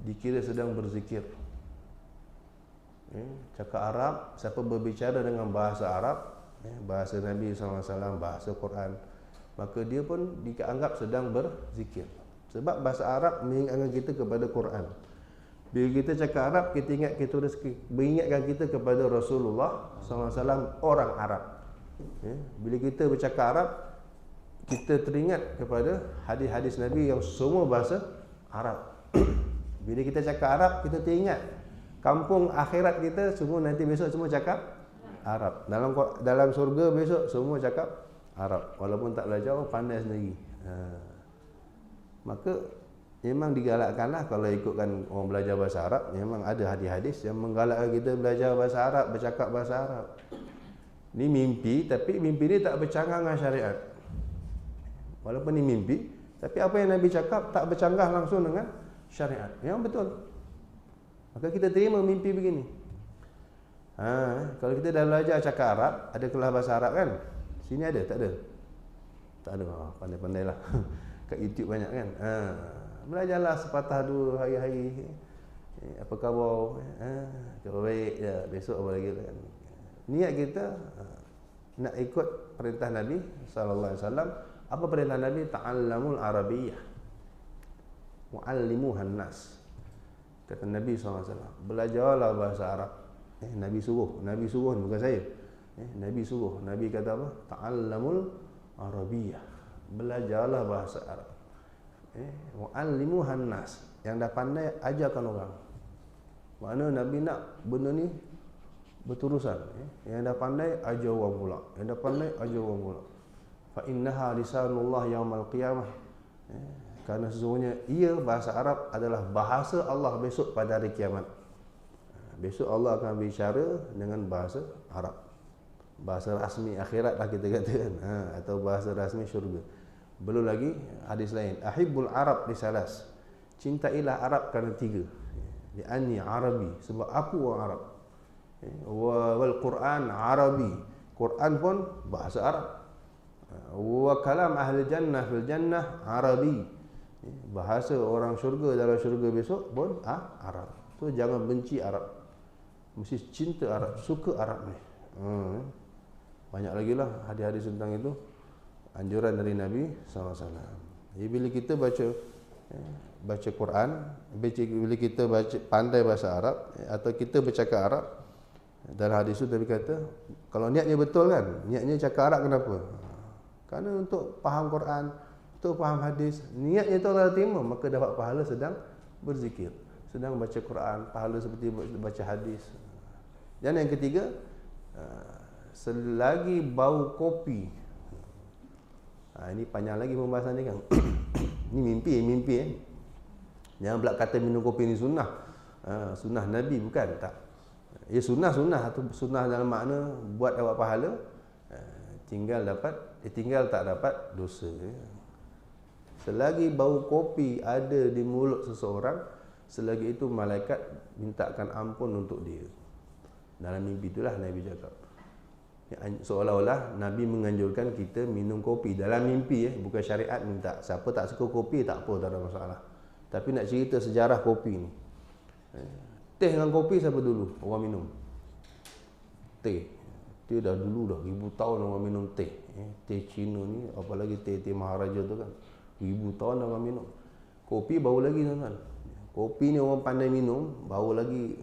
dikira sedang berzikir. Cakap Arab, siapa berbicara dengan bahasa Arab, bahasa Nabi SAW, bahasa Quran, maka dia pun dianggap sedang berzikir. Sebab bahasa Arab mengingatkan kita kepada Quran. Bila kita cakap Arab, kita mengingatkan kita kepada Rasulullah SAW, orang Arab. Bila kita bercakap Arab, kita teringat kepada hadis-hadis Nabi yang semua bahasa Arab. Bila kita cakap Arab, kita teringat kampung akhirat kita semua nanti besok semua cakap Arab. Dalam surga besok semua cakap Arab. Walaupun tak belajar, pandai sendiri. Maka memang digalakkanlah kalau ikutkan orang belajar bahasa Arab, memang ada hadis-hadis yang menggalakkan kita belajar bahasa Arab, bercakap bahasa Arab. Ni mimpi, tapi mimpi ni tak bercanggah dengan syariat. Walaupun ni mimpi, tapi apa yang Nabi cakap tak bercanggah langsung dengan syariat. Yang betul. Maka kita terima mimpi begini. Kalau kita dah belajar cakap Arab, ada kelas bahasa Arab kan? Sini ada? Tak ada? Tak ada. Pandai-pandailah. Kat YouTube banyak kan? Belajarlah sepatah dua hari-hari. Apa khabar? Khabar baik. Ya, besok apa lagi kan? Niat kita nak ikut perintah Nabi sallallahu alaihi wasallam. Apa perintah Nabi? Ta'allamul Arabiyyah. Mu'allimuhan nas. Kata Nabi SAW, belajarlah bahasa Arab. Nabi suruh ni bukan saya. Nabi suruh. Nabi kata apa? Ta'allamul Arabiyyah. Belajarlah bahasa Arab. Mu'allimuhan nas. Yang dah pandai, ajarkan orang. Mana Nabi nak benda ni berterusan. Yang dah pandai, ajar orang pula. Yang dah pandai, ajar orang pula. Fa innaha lisanullah yaumal qiyamah. Kerana sesungguhnya ia bahasa Arab adalah bahasa Allah besok pada hari kiamat. Besok Allah akan bicara dengan bahasa Arab. Bahasa rasmi akhirat lah kita katakan, atau bahasa rasmi syurga. Belum lagi hadis lain, ahibbul Arab li salas. Cintailah Arab kerana tiga. Li'anni Arabi, sebab aku orang Arab. Wal Quran Arabi. Quran pun bahasa Arab. Wa kalam ahli jannah fil jannah Arabi. Bahasa orang syurga dalam syurga besok pun Arab. So jangan benci Arab. Mesti cinta Arab, suka Arab ni. Banyak lagi lah hadis-hadis tentang itu. Anjuran dari Nabi SAW. Jadi bila kita baca Quran, bila kita pandai bahasa Arab, atau kita bercakap Arab, dalam hadis itu Nabi kata, kalau niatnya betul kan, niatnya cakap Arab kenapa? Kerana untuk faham Quran, untuk faham hadis, niatnya itu Allah terima, maka dapat pahala sedang berzikir, sedang baca Quran, pahala seperti baca hadis. Dan yang ketiga, selagi bau kopi, ini panjang lagi pembahasan ni kan. Ini mimpi. Jangan pula kata minum kopi ni sunnah. Sunnah Nabi bukan, tak. Ya sunnah atau sunnah dalam makna buat dapat pahala, tinggal tak dapat dosa. Selagi bau kopi ada di mulut seseorang, selagi itu malaikat mintakan ampun untuk dia. Dalam mimpi itulah Nabi cakap. Seolah-olah Nabi menganjurkan kita minum kopi dalam mimpi, bukan syariat minta. Siapa tak suka kopi tak apa, tak ada masalah. Tapi nak cerita sejarah kopi ni. Teh dengan kopi siapa dulu orang minum? Teh. Dia dah dulu dah ribu tahun orang minum teh. Teh Cina ni, apalagi teh Maharaja tu kan. Ribu tahun orang minum. Kopi baru lagi tuan-tuan. Kopi ni orang pandai minum baru lagi.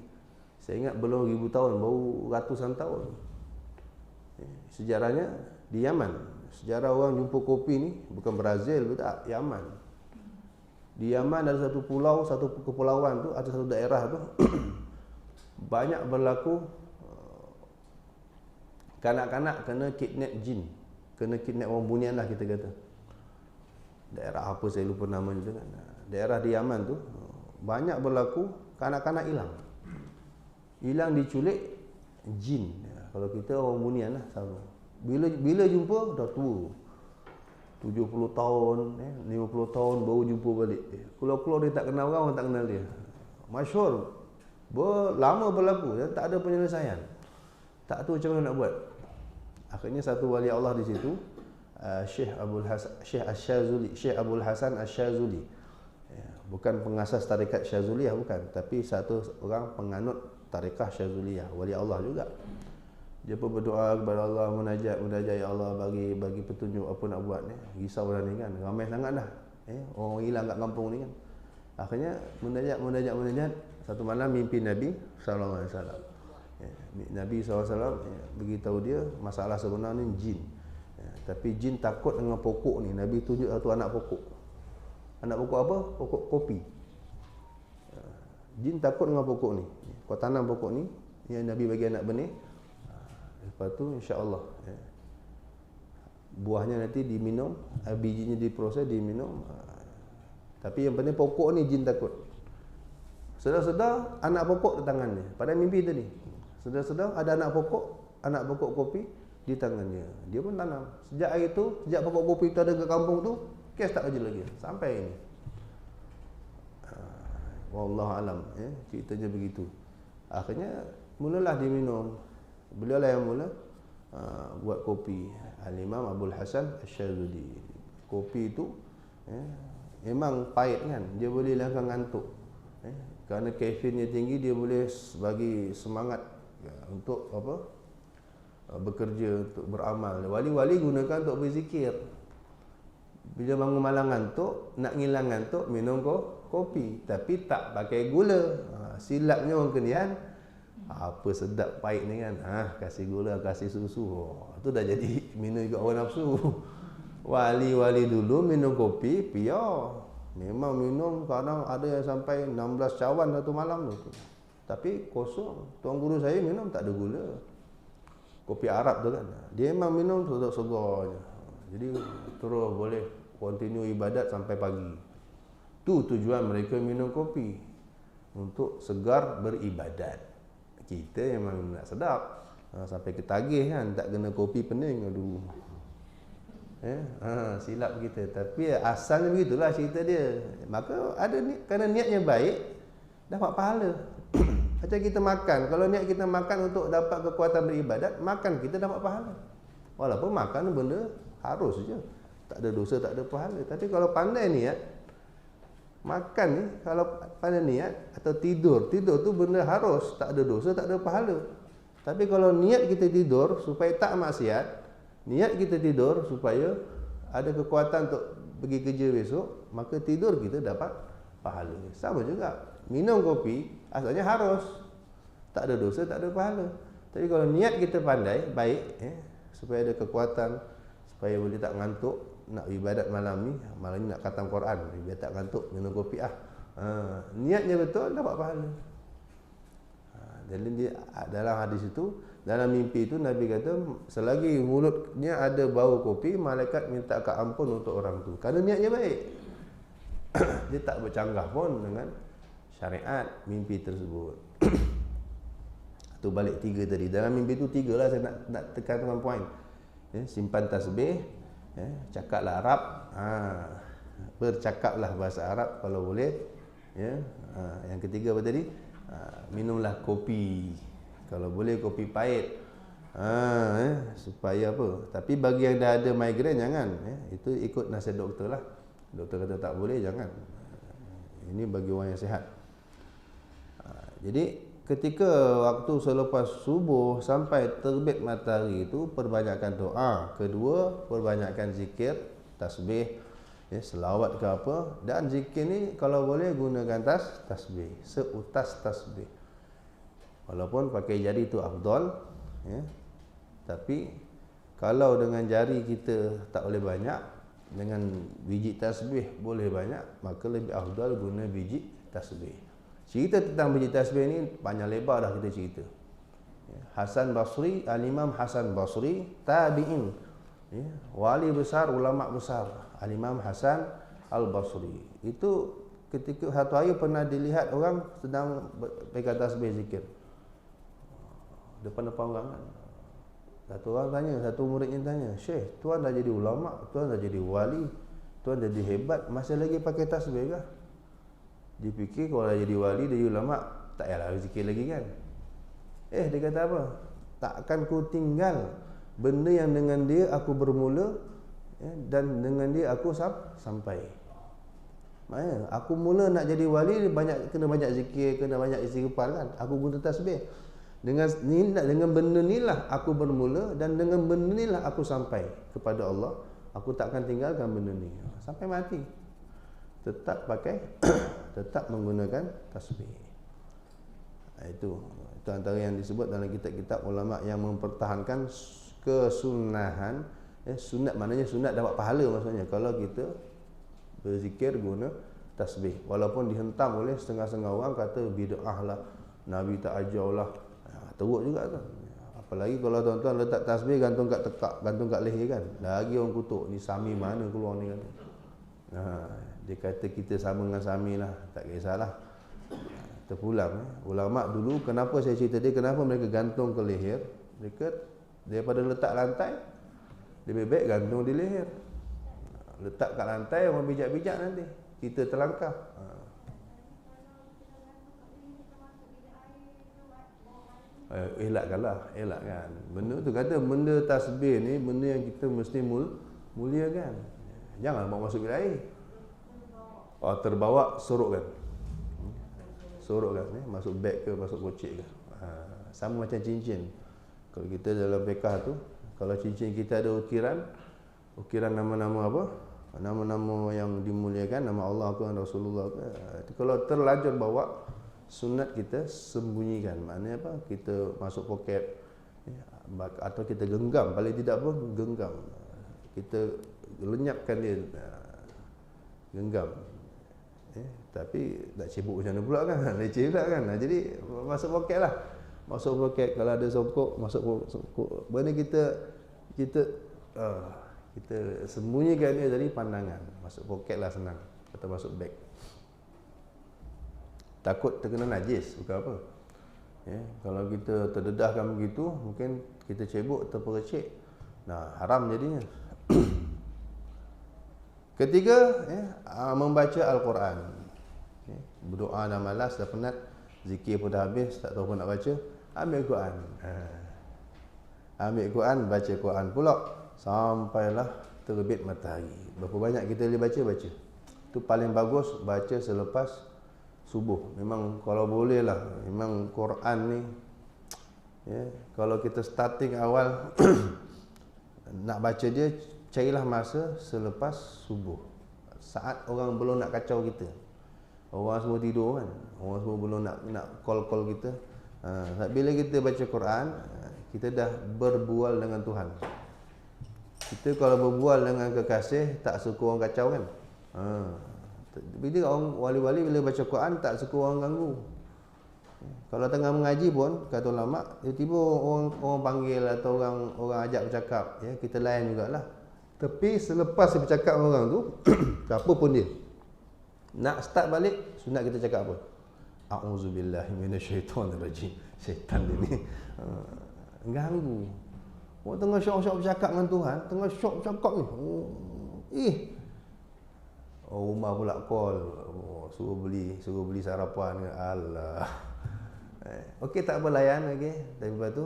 Saya ingat belum ribu tahun, baru ratusan tahun. Sejarahnya di Yaman. Sejarah orang jumpa kopi ni bukan Brazil pun tak, Yaman. Di Yaman ada satu pulau, satu kepulauan tu, ada satu daerah tu banyak berlaku kanak-kanak kena kidnap jin, kena kidnap orang bunian lah kita kata. Daerah apa saya lupa namanya tu kan. Daerah di Yaman tu banyak berlaku kanak-kanak hilang diculik jin. Kalau kita orang bunian lah sama. Bila jumpa dah tua. 70 tahun, 50 tahun baru jumpa balik. Keluar-keluar dia tak kenal orang tak kenal dia. Masyhur. Lama berlaku, tak ada penyelesaian. Tak tahu macam mana nak buat. Akhirnya satu wali Allah di situ, Syekh Abdul Hasan Asy-Syazuli. Bukan pengasas tarekat Syazuliyah bukan, tapi satu orang penganut tarekat Syazuliyah, wali Allah juga. Dia pun berdoa kepada Allah, munajat ya Allah bagi petunjuk apa nak buat ni. Risau dah ni kan, ramai sangat dah. Orang hilang kat kampung ni kan. Akhirnya munajat. Satu malam mimpi Nabi sallallahu alaihi wasallam. Nabi SAW beritahu dia masalah sebenar ni jin. Tapi jin takut dengan pokok ni. Nabi tunjuk satu anak pokok. Anak pokok apa? Pokok kopi. Jin takut dengan pokok ni. Kau tanam pokok ni, yang Nabi bagi anak benih. Lepas tu insya-Allah buahnya nanti diminum, bijinya diproses diminum. Tapi yang penting pokok ni jin takut. Sedar-sedar anak pokok di tangannya. Pada mimpi tadi. Sedar-sedar ada anak pokok kopi di tangannya. Dia pun tanam. Sejak hari itu, sejak pokok kopi itu ada ke kampung tu, kes tak kerja lagi sampai ini. Wallahu alam, ceritanya begitu. Akhirnya mulalah diminum. Beliau lah yang mula buat kopi. Al-Imam Abdul Hasan Asy-Syadzili. Kopi itu memang pahit kan, dia boleh hilangkan ngantuk. Kerana kafeinnya tinggi, dia boleh bagi semangat untuk apa? Bekerja, untuk beramal. Wali-wali gunakan untuk berzikir. Bila bangun malam ngantuk, nak ngilang ngantuk, minum kopi. Tapi tak pakai gula. Silapnya orang Kenyan, apa sedap pahit ni kan, kasih gula, kasih susu, tu dah jadi minum juga orang nafsu. Wali-wali dulu minum kopi pure. Memang minum, kadang ada yang sampai 16 cawan satu malam tu. Tapi kosong. Tuan guru saya minum tak ada gula. Kopi Arab tu kan, dia memang minum segar je. Jadi terus boleh continue ibadat sampai pagi. Tu tujuan mereka minum kopi, untuk segar beribadat. Kita memang nak sedap, sampai ketagih kan, tak kena kopi pening. Aduh, silap kita. Tapi asalnya begitulah cerita dia. Maka ada ni, kerana niatnya baik, dapat pahala. Macam kita makan, kalau niat kita makan untuk dapat kekuatan beribadat, makan kita dapat pahala. Walaupun makan benda harus je, tak ada dosa, tak ada pahala. Tapi kalau pandai niat, makan ni kalau pandai niat, atau tidur tu benda harus, tak ada dosa, tak ada pahala. Tapi kalau niat kita tidur supaya tak maksiat, niat kita tidur supaya ada kekuatan untuk pergi kerja besok, maka tidur kita dapat pahala. Sama juga, minum kopi asalnya harus, tak ada dosa, tak ada pahala. Tapi kalau niat kita pandai, baik, supaya ada kekuatan, supaya boleh tak ngantuk, nak ibadat malam ni nak khatam Quran, biar tak ngantuk, minum kopi niatnya betul, dapat pahala. Jadi dia, dalam hadis itu, dalam mimpi itu Nabi kata, selagi mulutnya ada bau kopi, malaikat minta ampun untuk orang tu, kerana niatnya baik. Dia tak bercanggah pun dengan syariat mimpi tersebut. Tu balik 3 tadi. Dalam mimpi tu 3 lah saya nak tekankan poin. Simpan tasbih, cakaplah Arab, bercakaplah bahasa Arab kalau boleh. Yang ketiga apa tadi? Minumlah kopi. Kalau boleh kopi pahit. Supaya apa? Tapi bagi yang dah ada migraine jangan. Itu ikut nasihat doktor lah. Doktor kata tak boleh, jangan. Ini bagi orang yang sihat. Jadi ketika waktu selepas subuh sampai terbit matahari itu, perbanyakkan doa. Kedua, perbanyakkan zikir, tasbih, selawat ke apa. Dan zikir ni kalau boleh gunakan tasbih, seutas tasbih. Walaupun pakai jari itu afdal, tapi kalau dengan jari kita tak boleh banyak, dengan biji tasbih boleh banyak, maka lebih afdal guna biji tasbih. Cerita tentang biji tasbih ni panjang lebar dah kita cerita. Hasan Basri, Al-Imam Hasan Basri, tabi'in, wali besar, ulama besar, Al-Imam Hasan Al-Basri. Itu ketika satu hari pernah dilihat orang sedang pegang tasbih zikir depan-depan orang kan. Satu orang tanya, satu muridnya tanya, "Syekh, tuan dah jadi ulama, tuan dah jadi wali, tuan dah jadi hebat, masih lagi pakai tasbih kah?" Dia fikir kalau dah jadi wali, dia jadi ulama, tak payahlah zikir lagi kan. Dia kata apa? "Takkan ku tinggal benda yang dengan dia aku bermula, dan dengan dia aku sampai." Maknanya aku mula nak jadi wali, kena banyak zikir, kena banyak istighfar kan. Aku guna tasbih. Dengan benda ni lah aku bermula, dan dengan benda ni lah aku sampai kepada Allah. Aku takkan tinggalkan benda ni sampai mati. Tetap pakai tetap menggunakan tasbih. Itu antara yang disebut dalam kitab-kitab ulama yang mempertahankan kesunahan. Sunat maknanya sunat dapat pahala maksudnya kalau kita berzikir guna tasbih. Walaupun dihentam oleh setengah-setengah orang kata bid'ah lah, Nabi tak ajar lah. Teruk juga tu. Apalagi kalau tuan-tuan letak tasbih gantung kat tekak, gantung kat leher kan. Lagi orang kutuk, ni Sami mana keluar ni kata. Dia kata kita sama dengan Sami lah, tak kisahlah. Terpulang. Ulama dulu, kenapa saya cerita dia, kenapa mereka gantung ke leher? Mereka daripada letak lantai, lebih baik gantung di leher. Letak kat lantai, orang bijak-bijak nanti. Kita terlangkah. elakkan. Benda tu kata benda tasbih ni benda yang kita mesti muliakan. Jangan bawa masuk bilik air. Terbawa sorokkan. Sorokkan masuk beg ke masuk kocik ke. Sama macam cincin. Kalau kita dalam bekah tu, kalau cincin kita ada ukiran nama-nama apa? Nama-nama yang dimuliakan, nama Allah ke Rasulullah ke. Kalau terlanjur bawa, sunat kita sembunyikan. Maknanya apa? Kita masuk poket atau kita genggam, paling tidak pun genggam. Kita lenyapkan dia, genggam. Tapi tak cebok macam mana pula kan? Leceh pula kan? Jadi masuk poket lah. Masuk poket, kalau ada songkok, masuk songkok. Benda kita sembunyikan dia dari pandangan. Masuk poket lah senang. Atau masuk beg. Takut terkena najis, bukan apa. Kalau kita terdedahkan begitu, mungkin kita cebok, terpercik. Haram jadinya. Ketiga, membaca Al-Quran. Berdoa dah malas, dah penat, zikir pun dah habis, tak tahu pun nak baca, ambil Quran. Ambil Quran, baca Quran pula sampailah terbit matahari. Berapa banyak kita boleh baca. Itu paling bagus baca selepas subuh. Memang kalau boleh lah, memang Quran ni kalau kita starting awal nak baca dia, carilah masa selepas subuh, saat orang belum nak kacau kita. Orang semua tidur kan, orang semua belum nak call kita. Bila kita baca Quran, kita dah berbual dengan Tuhan. Kita kalau berbual dengan kekasih, tak suka orang kacau kan. Bila orang wali-wali bila baca Quran, tak suka orang ganggu. Kalau tengah mengaji pun, kata ulama, tiba-tiba orang panggil atau orang ajak bercakap, kita layan jugalah. Tapi selepas dia bercakap dengan orang tu, apa pun dia, nak start balik, sunat kita cakap apa? A'udzubillahi minasyaitonirrajim. Syaitan dia ni ganggu. Orang tengah syok-syok bercakap dengan Tuhan, tengah syok bercakap ni. Rumah pula call. Suruh beli sarapan. Allah. Okey, tak apa, layan. Okey. Tapi lepas tu,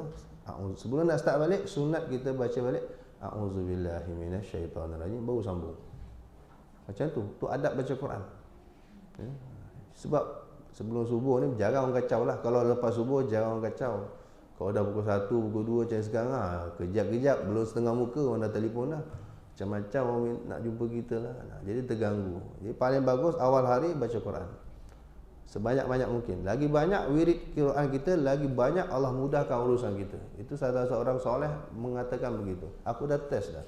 sebelum nak start balik, sunat kita baca balik A'udzubillahi minasyaitonirrajim, baru sambung. Macam tu. Tu adab baca Quran. Sebab sebelum subuh ni jarang orang kacau lah. Kalau lepas subuh jarang orang kacau. Kalau dah pukul 1, pukul 2 macam sekarang, kejap-kejap belum setengah muka orang dah telefon dah. Macam-macam orang nak jumpa kita lah. Jadi terganggu. Jadi paling bagus awal hari baca Quran sebanyak-banyak mungkin. Lagi banyak wirid Quran kita, lagi banyak Allah mudahkan urusan kita. Itu salah seorang soleh mengatakan begitu. Aku dah test dah.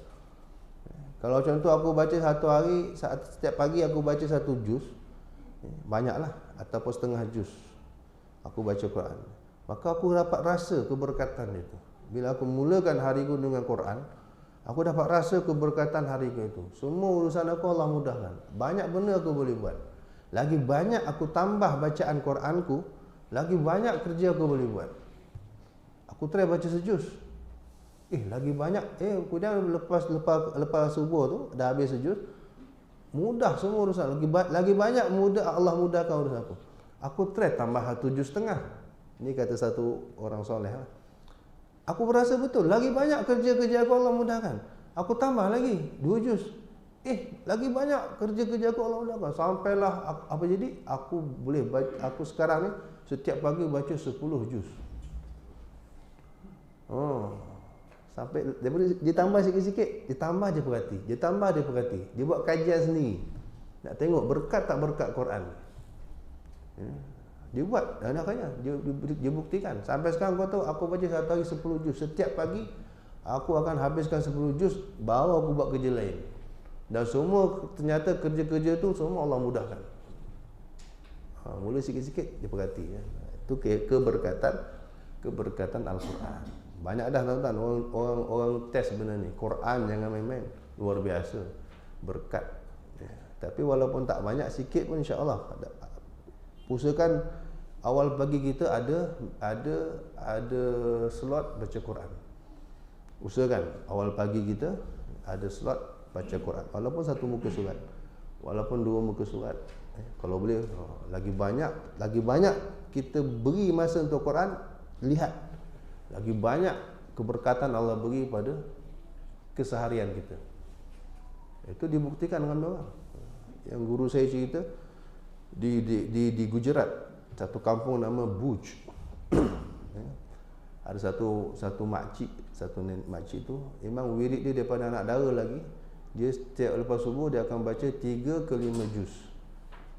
Kalau contoh aku baca satu hari, setiap pagi aku baca satu juz, banyaklah, ataupun setengah juz aku baca Quran, maka aku dapat rasa keberkatan itu. Bila aku mulakan hariku dengan Quran, aku dapat rasa keberkatan hariku itu. Semua urusan aku Allah mudahkan. Banyak benda aku boleh buat. Lagi banyak aku tambah bacaan Quranku, lagi banyak kerja aku boleh buat. Aku try baca sejuz, lagi banyak. Kemudian lepas subuh tu dah habis sejuz, mudah semua urusan. Lagi banyak Allah mudahkan urusan aku. Aku try tambah 7 juz setengah. Ini kata satu orang soleh. Aku berasa betul, lagi banyak kerja-kerja aku Allah mudahkan. Aku tambah lagi 2 juz. Lagi banyak kerja-kerja aku Allah mudahkan. Sampailah apa jadi? Aku boleh baca, aku sekarang ni setiap pagi baca 10 juz. Sampai dia tambah sikit-sikit, dia tambah je perhati. Dia buat kajian sendiri. Nak tengok berkat tak berkat Quran. Dia buat, anaknya dia buktikan. Sampai sekarang kau tahu, aku baca satu hari 10 juz. Setiap pagi aku akan habiskan 10 juz, baru aku buat kerja lain. Dan semua ternyata kerja-kerja tu semua Allah mudahkan. Mula sikit-sikit dia perhati. Itu keberkatan Al-Quran. Banyak dah tuan-tuan orang test benda ni. Quran jangan main-main, luar biasa berkat. Tapi walaupun tak banyak, sikit pun insya-Allah. Usahakan awal pagi kita ada slot baca Quran. Usahakan awal pagi kita ada slot baca Quran, walaupun satu muka surat, walaupun 2 muka surat. Kalau boleh lagi banyak kita beri masa untuk Quran. Lihat lagi banyak keberkatan Allah beri pada keseharian kita. Itu dibuktikan dengan orang. Yang guru saya cerita di Gujarat, satu kampung nama Bhuj. Ada satu makcik, satu nenek makcik tu memang wirid dia daripada anak dara lagi. Dia setiap lepas subuh dia akan baca 3 ke 5 juz.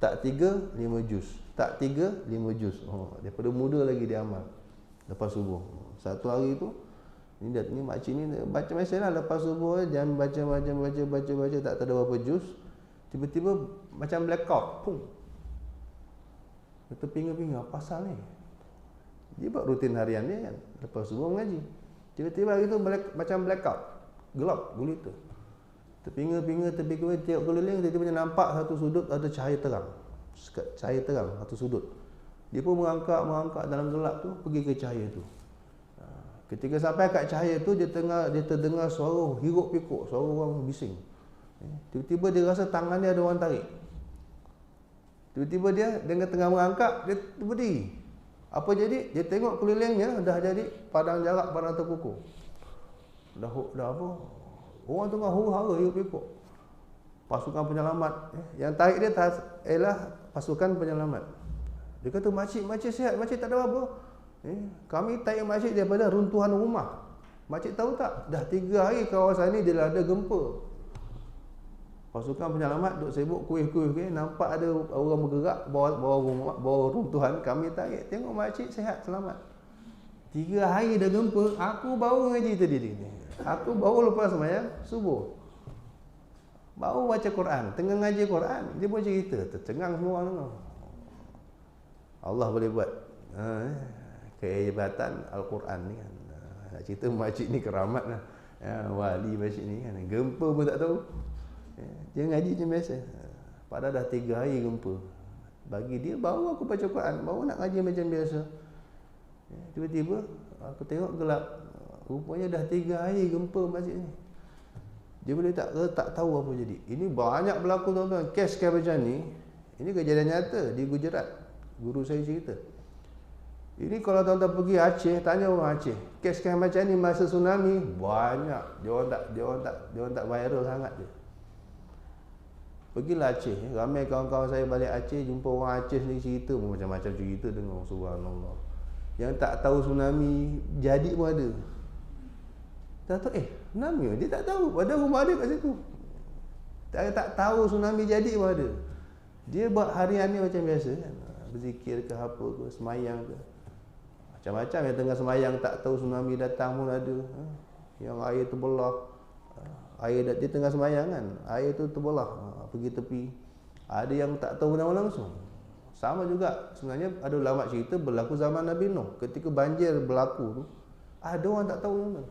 Tak 3, 5 juz. Tak 3, 5 juz. Daripada muda lagi dia amal lepas subuh. Satu hari tu ni makcik ni baca meselah lepas subuh, jangan baca tak tahu berapa juz. Tiba-tiba macam blackout. Pum. Dia terpinga-pinga, apa pasal ni? Dia buat rutin harian dia kan, lepas subuh mengaji. Tiba-tiba hari tu macam blackout, gelap gulita. Terpinga-pinga, tengok keliling, tiba-tiba nampak satu sudut ada cahaya terang. Cahaya terang satu sudut. Dia pun merangkak dalam gelap tu pergi ke cahaya tu. Ketika sampai kat cahaya tu, dia terdengar suara hiruk pikuk, suara orang bising. Tiba-tiba dia rasa tangan dia ada orang tarik. Tiba-tiba dia dengan tengah merangkak, dia berdiri. Apa jadi? Dia tengok kelilingnya dah jadi padang jarak, padang terkukur. Dah apa? Orang tengah huru-hara hiruk pikuk. Pasukan penyelamat. Yang tarik dia ialah pasukan penyelamat. Dia kata, makcik sihat, makcik tak ada apa. Kami tarik makcik daripada runtuhan rumah. Makcik tahu tak? Dah 3 hari kawasan ni dia ada gempa. Pasukan penyelamat duk sibuk kuih-kuih, nampak ada orang bergerak bawah runtuhan, kami tarik. Tengok makcik sihat, selamat. 3 hari dah gempa, aku baru ngaji tadi ni. Aku baru lepas sembahyang subuh. Baru baca Quran, tengah ngaji Quran, dia pun cerita, tercengang semua orang tengok. Allah boleh buat kehebatan Al-Quran ni kan. Nak cerita makcik ni keramat lah. Wali makcik ni kan, gempa pun tak tahu. Dia ngaji macam biasa. Padahal dah 3 hari gempa. Bagi dia baru aku baca Quran, baru nak ngaji macam biasa. Tiba-tiba aku tengok gelap. Rupanya dah 3 hari gempa masjid ni. Dia boleh tak tahu apa jadi. Ini banyak berlaku tuan-tuan. Kes macam ni, ini kejadian nyata di Gujarat. Guru saya cerita. Ini kalau tuan-tuan pergi Aceh, tanya orang Aceh, kes macam ni masa tsunami banyak. Dia orang tak viral sangat je. Pergilah Aceh, ramai kawan-kawan saya balik Aceh, jumpa orang Aceh ni cerita macam-macam cerita dengan subhanallah. Yang tak tahu tsunami jadi pun ada. Tak tahu tsunami dia tak tahu, padahal rumah dia kat situ. Tak tahu tsunami jadi pun ada. Dia buat harian ni macam biasa kan. Berzikir ke apa ke, semayang ke. Macam-macam yang tengah semayang tak tahu tsunami datang pun ada. Yang air terbelah. Air dia tengah semayang kan, air tu terbelah pergi tepi. Ada yang tak tahu nama langsung. Sama juga sebenarnya ada ulama cerita berlaku zaman Nabi Nuh. Ketika banjir berlaku tu, ada orang tak tahu nama.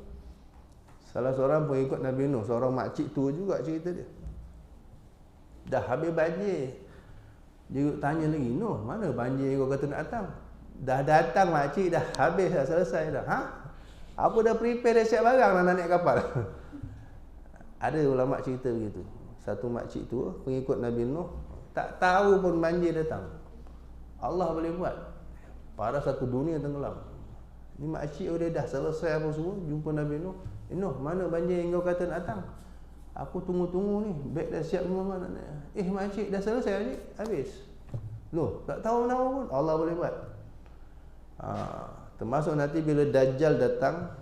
Salah seorang pengikut Nabi Nuh, seorang makcik tua juga cerita dia. Dah habis banjir, dia tanya lagi, Nuh, mana banjir kau kata nak datang? Dah datang makcik, dah habis dah, selesai dah. Apa dah prepare, dah siap barang nak naik kapal. Ada ulama cerita begitu. Satu makcik tua, pengikut Nabi Nuh, tak tahu pun banjir datang. Allah boleh buat. Pada satu dunia tenggelam. Ni makcik udah dah selesai apa semua, jumpa Nabi Nuh. Nuh, mana banjir yang kau kata nak datang? Aku tunggu-tunggu ni, beg dah siap semua nak naik. Makcik dah selesai ni, habis. Loh, tak tahu nama pun, Allah boleh buat. Termasuk nanti bila Dajjal datang,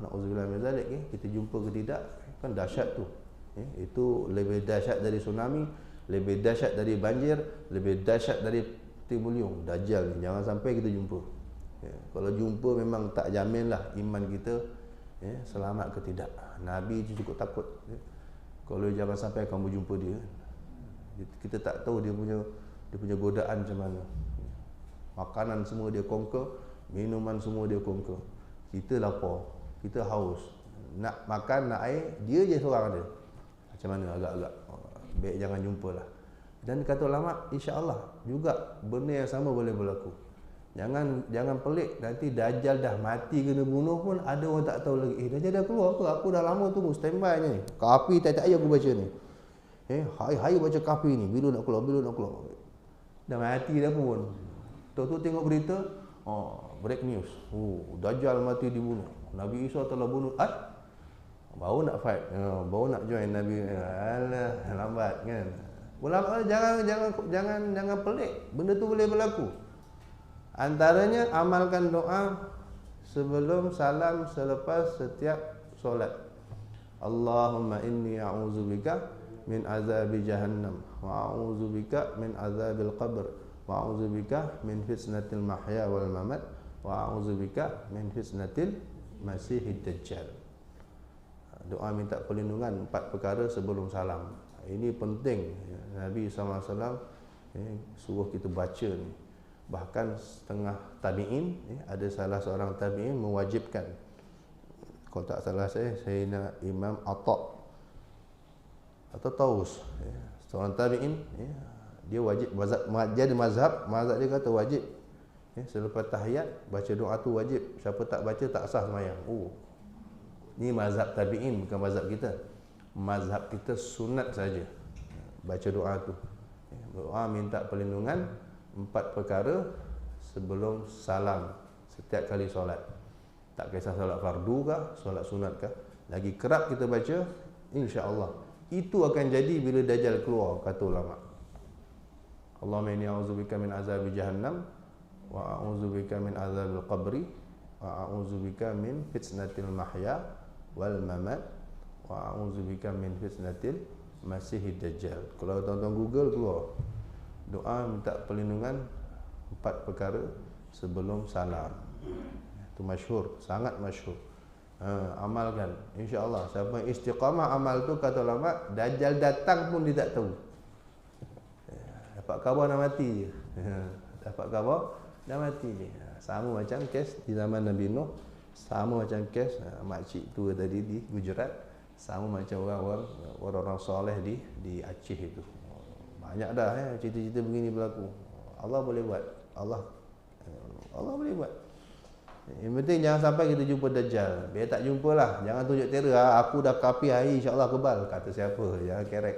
na'udzubillah min zalik, kita jumpa ke tidak, kan dahsyat tu. Itu lebih dahsyat dari tsunami, lebih dahsyat dari banjir, lebih dahsyat dari timbul Dajjal ni. Jangan sampai kita jumpa. Kalau jumpa memang tak jaminlah iman kita selamat ke tidak. Nabi itu cukup takut. Kalau jangan sampai kamu jumpa dia, kita tak tahu dia punya godaan macam mana. Makanan semua dia conquer, minuman semua dia conquer. Kita lapar, kita haus, nak makan, nak air, dia je seorang ada. Macam mana agak-agak baik jangan jumpalah. Dan kata ulama, insya-Allah juga benda yang sama boleh berlaku. Jangan pelik, nanti Dajjal dah mati kena bunuh pun ada orang tak tahu lagi. Dajjal dah keluar ke? Aku dah lama tunggu standby ni. Kapi tak aku baca ni. Hai baca kapi ni, bila nak keluar. Dah mati dah pun. Tu tengok berita, break news. Dajjal mati dibunuh. Nabi Isa telah bunuh. Baru nak fight. Baru nak join Nabi. Alah, lambat kan. Ulama jangan pelik. Benda tu boleh berlaku. Antaranya amalkan doa sebelum salam selepas setiap solat. Allahumma inni a'udzubika min azabi jahannam wa a'udzubika min azabil qabr wa a'udzubika min fitnatil mahya wal mamat wa a'udzubika min fitnatil masihid dajjal. Doa minta perlindungan 4 perkara sebelum salam. Ini penting. Nabi SAW suruh kita baca ni. Bahkan setengah tabi'in, ada salah seorang tabi'in mewajibkan. Kalau tak salah saya nak Imam Atta atau Taus, seorang tabi'in, dia wajib dia ada mazhab dia kata wajib. Selepas tahiyat baca doa tu wajib. Siapa tak baca tak sah sembahyang. Ni mazhab tabi'in, bukan mazhab kita. Mazhab kita sunat saja baca doa tu. Doa minta perlindungan 4 perkara sebelum salam setiap kali solat. Tak kisah solat fardu kah, solat sunat kah, lagi kerap kita baca, insya-Allah itu akan jadi bila Dajjal keluar, kata ulama. Allahumma inni a'udzubika min azabi jahannam wa a'udzubika min azabil qabri wa a'udzubika min fitnatil mahya wal mamat wa a'udzubika min fitnatil masihid dajjal. Kalau tuan-tuan Google keluar doa minta perlindungan 4 perkara sebelum salam. Itu masyhur, sangat masyhur. Amalkan, insya-Allah. Siapa yang istiqamah amal tu, kata ulama, Dajjal datang pun dia tak tahu. Dapat khabar dah mati je. Dapat khabar dah mati je. Sama macam kes di zaman Nabi Nuh, sama macam kes makcik tua tadi di Gujarat, sama macam orang-orang soleh di Aceh itu. Banyak dah cerita-cerita begini berlaku. Allah boleh buat. Allah boleh buat. Yang penting jangan sampai kita jumpa Dajjal. Biar tak jumpa lah. Jangan tunjuk terror. Aku dah kapi hari, insya-Allah kebal. Kata siapa? Jangan kerek.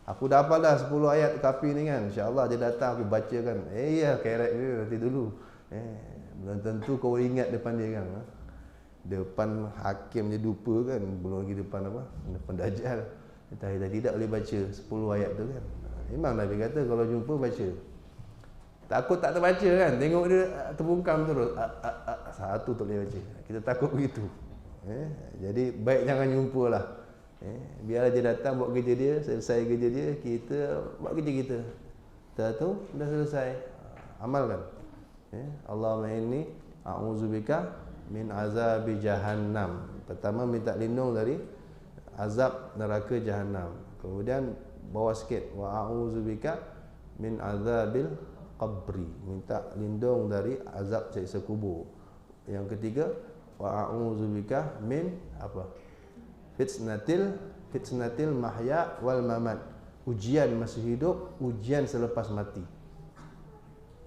Aku dah hafal dah 10 ayat kapi ni kan. Insya-Allah dia datang aku bacakan. Ya kerek dia nanti dulu. Belum tentu kau ingat depan dia kan. Depan hakim dia lupa kan. Belum lagi depan apa? Depan Dajjal. Tidak boleh baca 10 ayat tu kan. Memang Nabi kata kalau jumpa baca. Takut tak terbaca kan. Tengok dia terbungkam terus. Satu tak boleh baca. Kita takut begitu. Jadi baik jangan jumpa lah. Biarlah dia datang buat kerja dia. Selesai kerja dia, kita buat kerja kita. Dah tu dah selesai. Amalkan. Allahumma inni a'udzubika min azabi jahannam. Pertama minta lindung dari azab neraka jahanam. Kemudian bawa sikit wa a'udzubika min azabil qabri, minta lindung dari azab siksa kubur. Yang ketiga wa a'udzubika min fitnatil mahya wal mamat, ujian masih hidup, ujian selepas mati.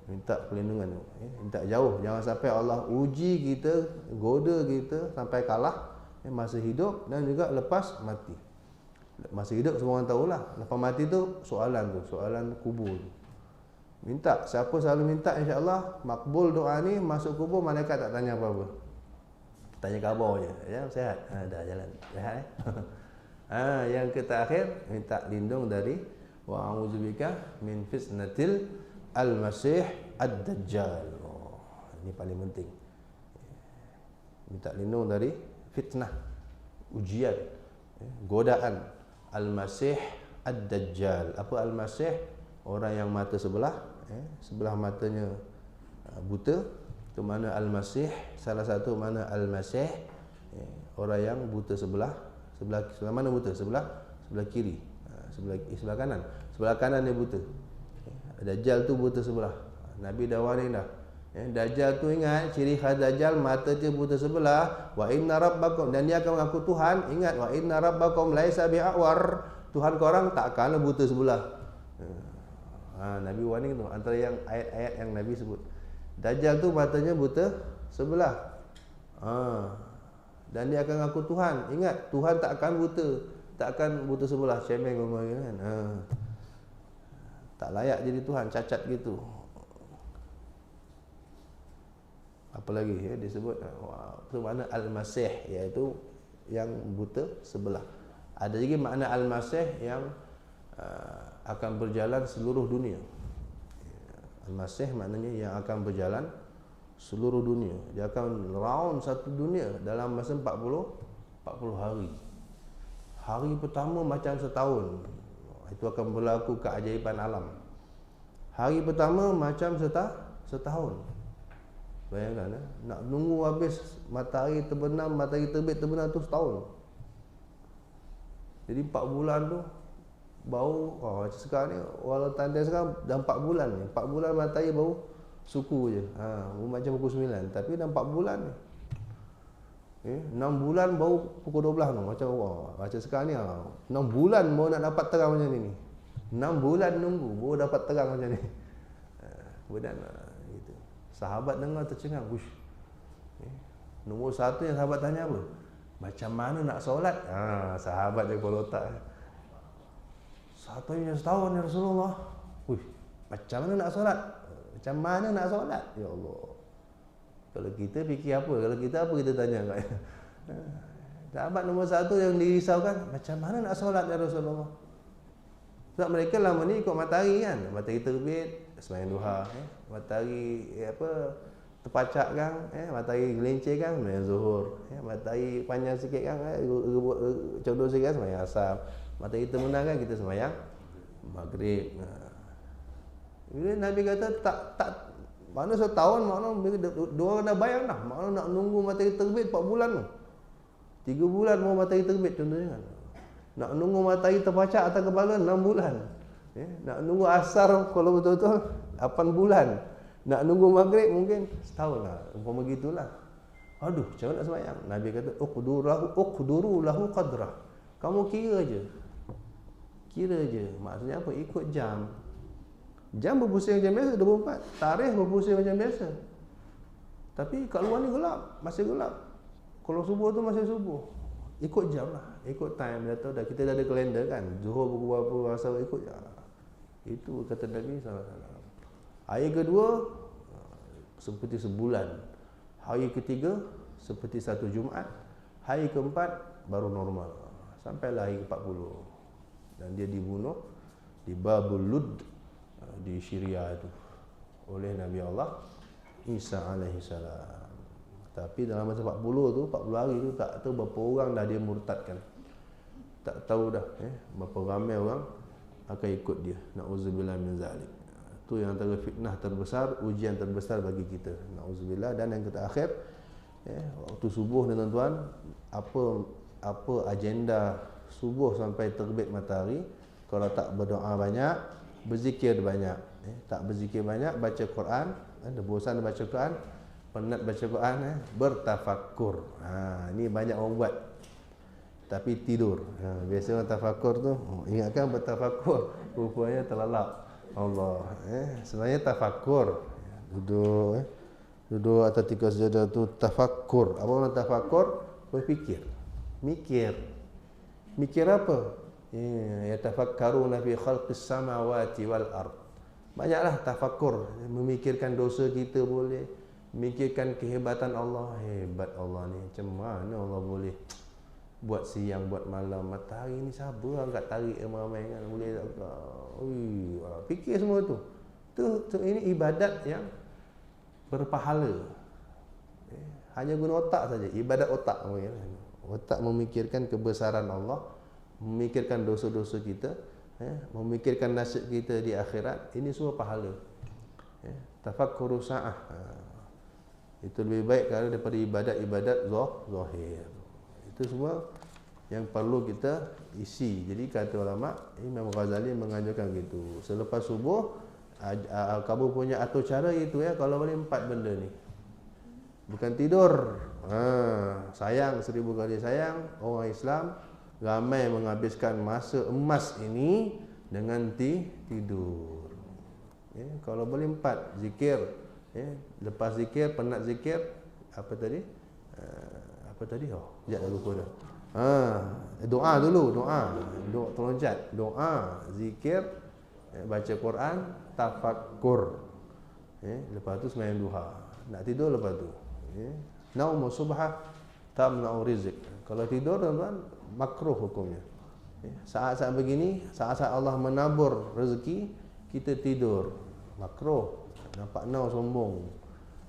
Minta perlindungan tu, minta jauh, jangan sampai Allah uji kita, goda kita sampai kalah masa hidup dan juga lepas mati. Masa hidup semua orang tahulah, lepas mati tu soalan kubur tu. Minta, siapa selalu minta, insya-Allah makbul doa ni, masuk kubur malaikat tak tanya apa-apa. Tanya khabar je, ya sihat. Dah jalan. Sihat yang terakhir minta lindung dari wa a'udzubika min fitnatil al-masih ad-dajjal. Ini paling penting. Minta lindung dari fitnah, ujian, godaan al-masih ad-dajjal. Apa al-masih? Orang yang mata sebelah matanya buta, itu mana al-masih. Salah satu mana al-masih, orang yang buta sebelah mana buta? Sebelah kiri, sebelah kanan. Sebelah kanan dia buta. Dajjal tu buta sebelah. Nabi dah warning dah. Dajjal tu ingat ciri khas Dajjal, mata dia buta sebelah. Wa inna rabbakum, dan dia akan mengaku Tuhan. Ingat, wa inna rabbakum laisa bi'awar, Tuhan korang tak akan buta sebelah. Nabi warning tu, antara yang ayat-ayat yang Nabi sebut. Dajjal tu matanya buta sebelah. Dan dia akan mengaku Tuhan. Ingat, Tuhan tak akan buta sebelah. Cemeng ngomong kan. Tak layak jadi Tuhan, cacat gitu. apa lagi disebut itu makna al-masih, iaitu yang buta sebelah. Ada juga makna al-masih yang akan berjalan seluruh dunia. Al-masih maknanya yang akan berjalan seluruh dunia. Dia akan round satu dunia dalam masa 40 hari. Hari pertama macam setahun. Itu akan berlaku keajaiban alam. Hari pertama macam setahun. Bayangkan nak nunggu habis matahari terbenam, matahari terbit terbenam tu setahun. Jadi 4 bulan tu bau macam sekarang ni, walau tanda sekarang dah 4 bulan ni. 4 bulan matahari bau suku je. Macam pukul 9, tapi dah 4 bulan ni. 6 bulan baru pukul 12 tu. Macam sekarang ni 6 bulan baru nak dapat terang macam ni. 6 bulan nunggu baru dapat terang macam ni. Kemudian gitu. Sahabat dengar tercengang. Nombor satu yang sahabat tanya apa? Macam mana nak solat? Sahabat dia kepala otak. Satu yang setahun ya Rasulullah. Macam mana nak solat? Macam mana nak solat? Ya Allah. Kalau kita fikir apa? Kalau kita apa kita tanya kat dia? Sahabat nombor satu yang dirisaukan, macam mana nak solat ya Rasulullah? Sebab mereka lama ni ikut matahari kan. Matahari terbit, sembahyang duha. Matahari terpacak kan, matahari gelincir kan, sembahyang zuhur. Matahari panjang sikit kan, condor sikit kan, sembahyang asar. Matahari terbenam kan, kita sembahyang maghrib. Bila Nabi kata tak mana setahun, makna dua orang dah bayang dah. Makna nak nunggu matahari terbit 4 bulan tu. 3 bulan mau matahari terbit contohnya kan. Nak nunggu matahari terpacak atas kepala 6 bulan. Nak nunggu asar kalau betul-betul 8 bulan. Nak nunggu maghrib mungkin setahun lah. Umpama gitulah. Aduh, macam mana nak sembahyang? Nabi kata uqduru lahu qadrah. Kamu kira je. Maksudnya apa? Ikut jam. Jam berpusing macam biasa 24, tarikh berpusing macam biasa. Tapi kat luar ni gelap, masih gelap. Kalau subuh tu masih subuh. Ikut jam lah, ikut time. Kita dah ada kalender kan. Zuhur pukul berapa, asar ikut je. Itu kata Nabi SAW. Hari kedua seperti sebulan. Hari ketiga seperti satu Jumaat. Hari keempat baru normal. Sampailah hari ke-40. Dan dia dibunuh di Babul Lud di Syria itu oleh Nabi Allah Isa alaihi salam. Tapi dalam masa 40 hari tu tak tahu berapa orang dah dia murtadkan. Tak tahu dah berapa ramai orang akan ikut dia. Nauzubillah min zalik. Itu yang antara fitnah terbesar, ujian terbesar bagi kita. Nauzubillah. Dan yang terakhir waktu subuh ni tuan-tuan, apa agenda subuh sampai terbit matahari? Kalau tak berdoa banyak, berzikir banyak. Tak berzikir banyak, baca Quran. Ada bosan baca Quran, penat baca Quran, bertafakkur. Ni banyak orang buat. Tapi tidur. Biasa orang tafakur tu, ingatkan bertafakkur, rupanya terlelap. Allah. Sebenarnya tafakur. Duduk atas tiga sejadah tu tafakur. Apa makna tafakur? Berfikir. Mikir apa? Yatafakkaruna fi khalqis samawati wal ard. Banyaklah tafakur, memikirkan dosa kita boleh, memikirkan kehebatan Allah. Hebat Allah ni, macam mana Allah boleh buat siang, buat malam. Matahari ni sabar angkat tarik ramai-ramai kan, boleh tak? Fikir semua tu. Ini ibadat yang berpahala. Hanya guna otak saja, ibadat otak. Otak memikirkan kebesaran Allah, memikirkan dosa-dosa kita, memikirkan nasib kita di akhirat. Ini semua pahala. Tafakkuru sa'ah. Itu lebih baik kalau daripada ibadat-ibadat zahir. Itu semua yang perlu kita isi. Jadi kata ulama, Imam Ghazali mengajarkan gitu. Selepas subuh, kamu punya atur cara itu kalau boleh 4 benda ni. Bukan tidur. Sayang 1000 kali sayang orang Islam ramai menghabiskan masa emas ini dengan tidur. Kalau boleh 4, zikir. Lepas zikir, penat zikir, apa tadi? Sekejap dah lupa dah. Doa dulu, doa tolong cat. Doa, zikir, baca Quran, tafakkur. Lepas tu sembahyang duha. Nak tidur lepas tu. Ya. Naumu subha tamna'u rizq. Kalau tidur tuan-tuan makruh hukumnya. Ya. Saat-saat begini, saat-saat Allah menabur rezeki, kita tidur makruh. Nampak sombong.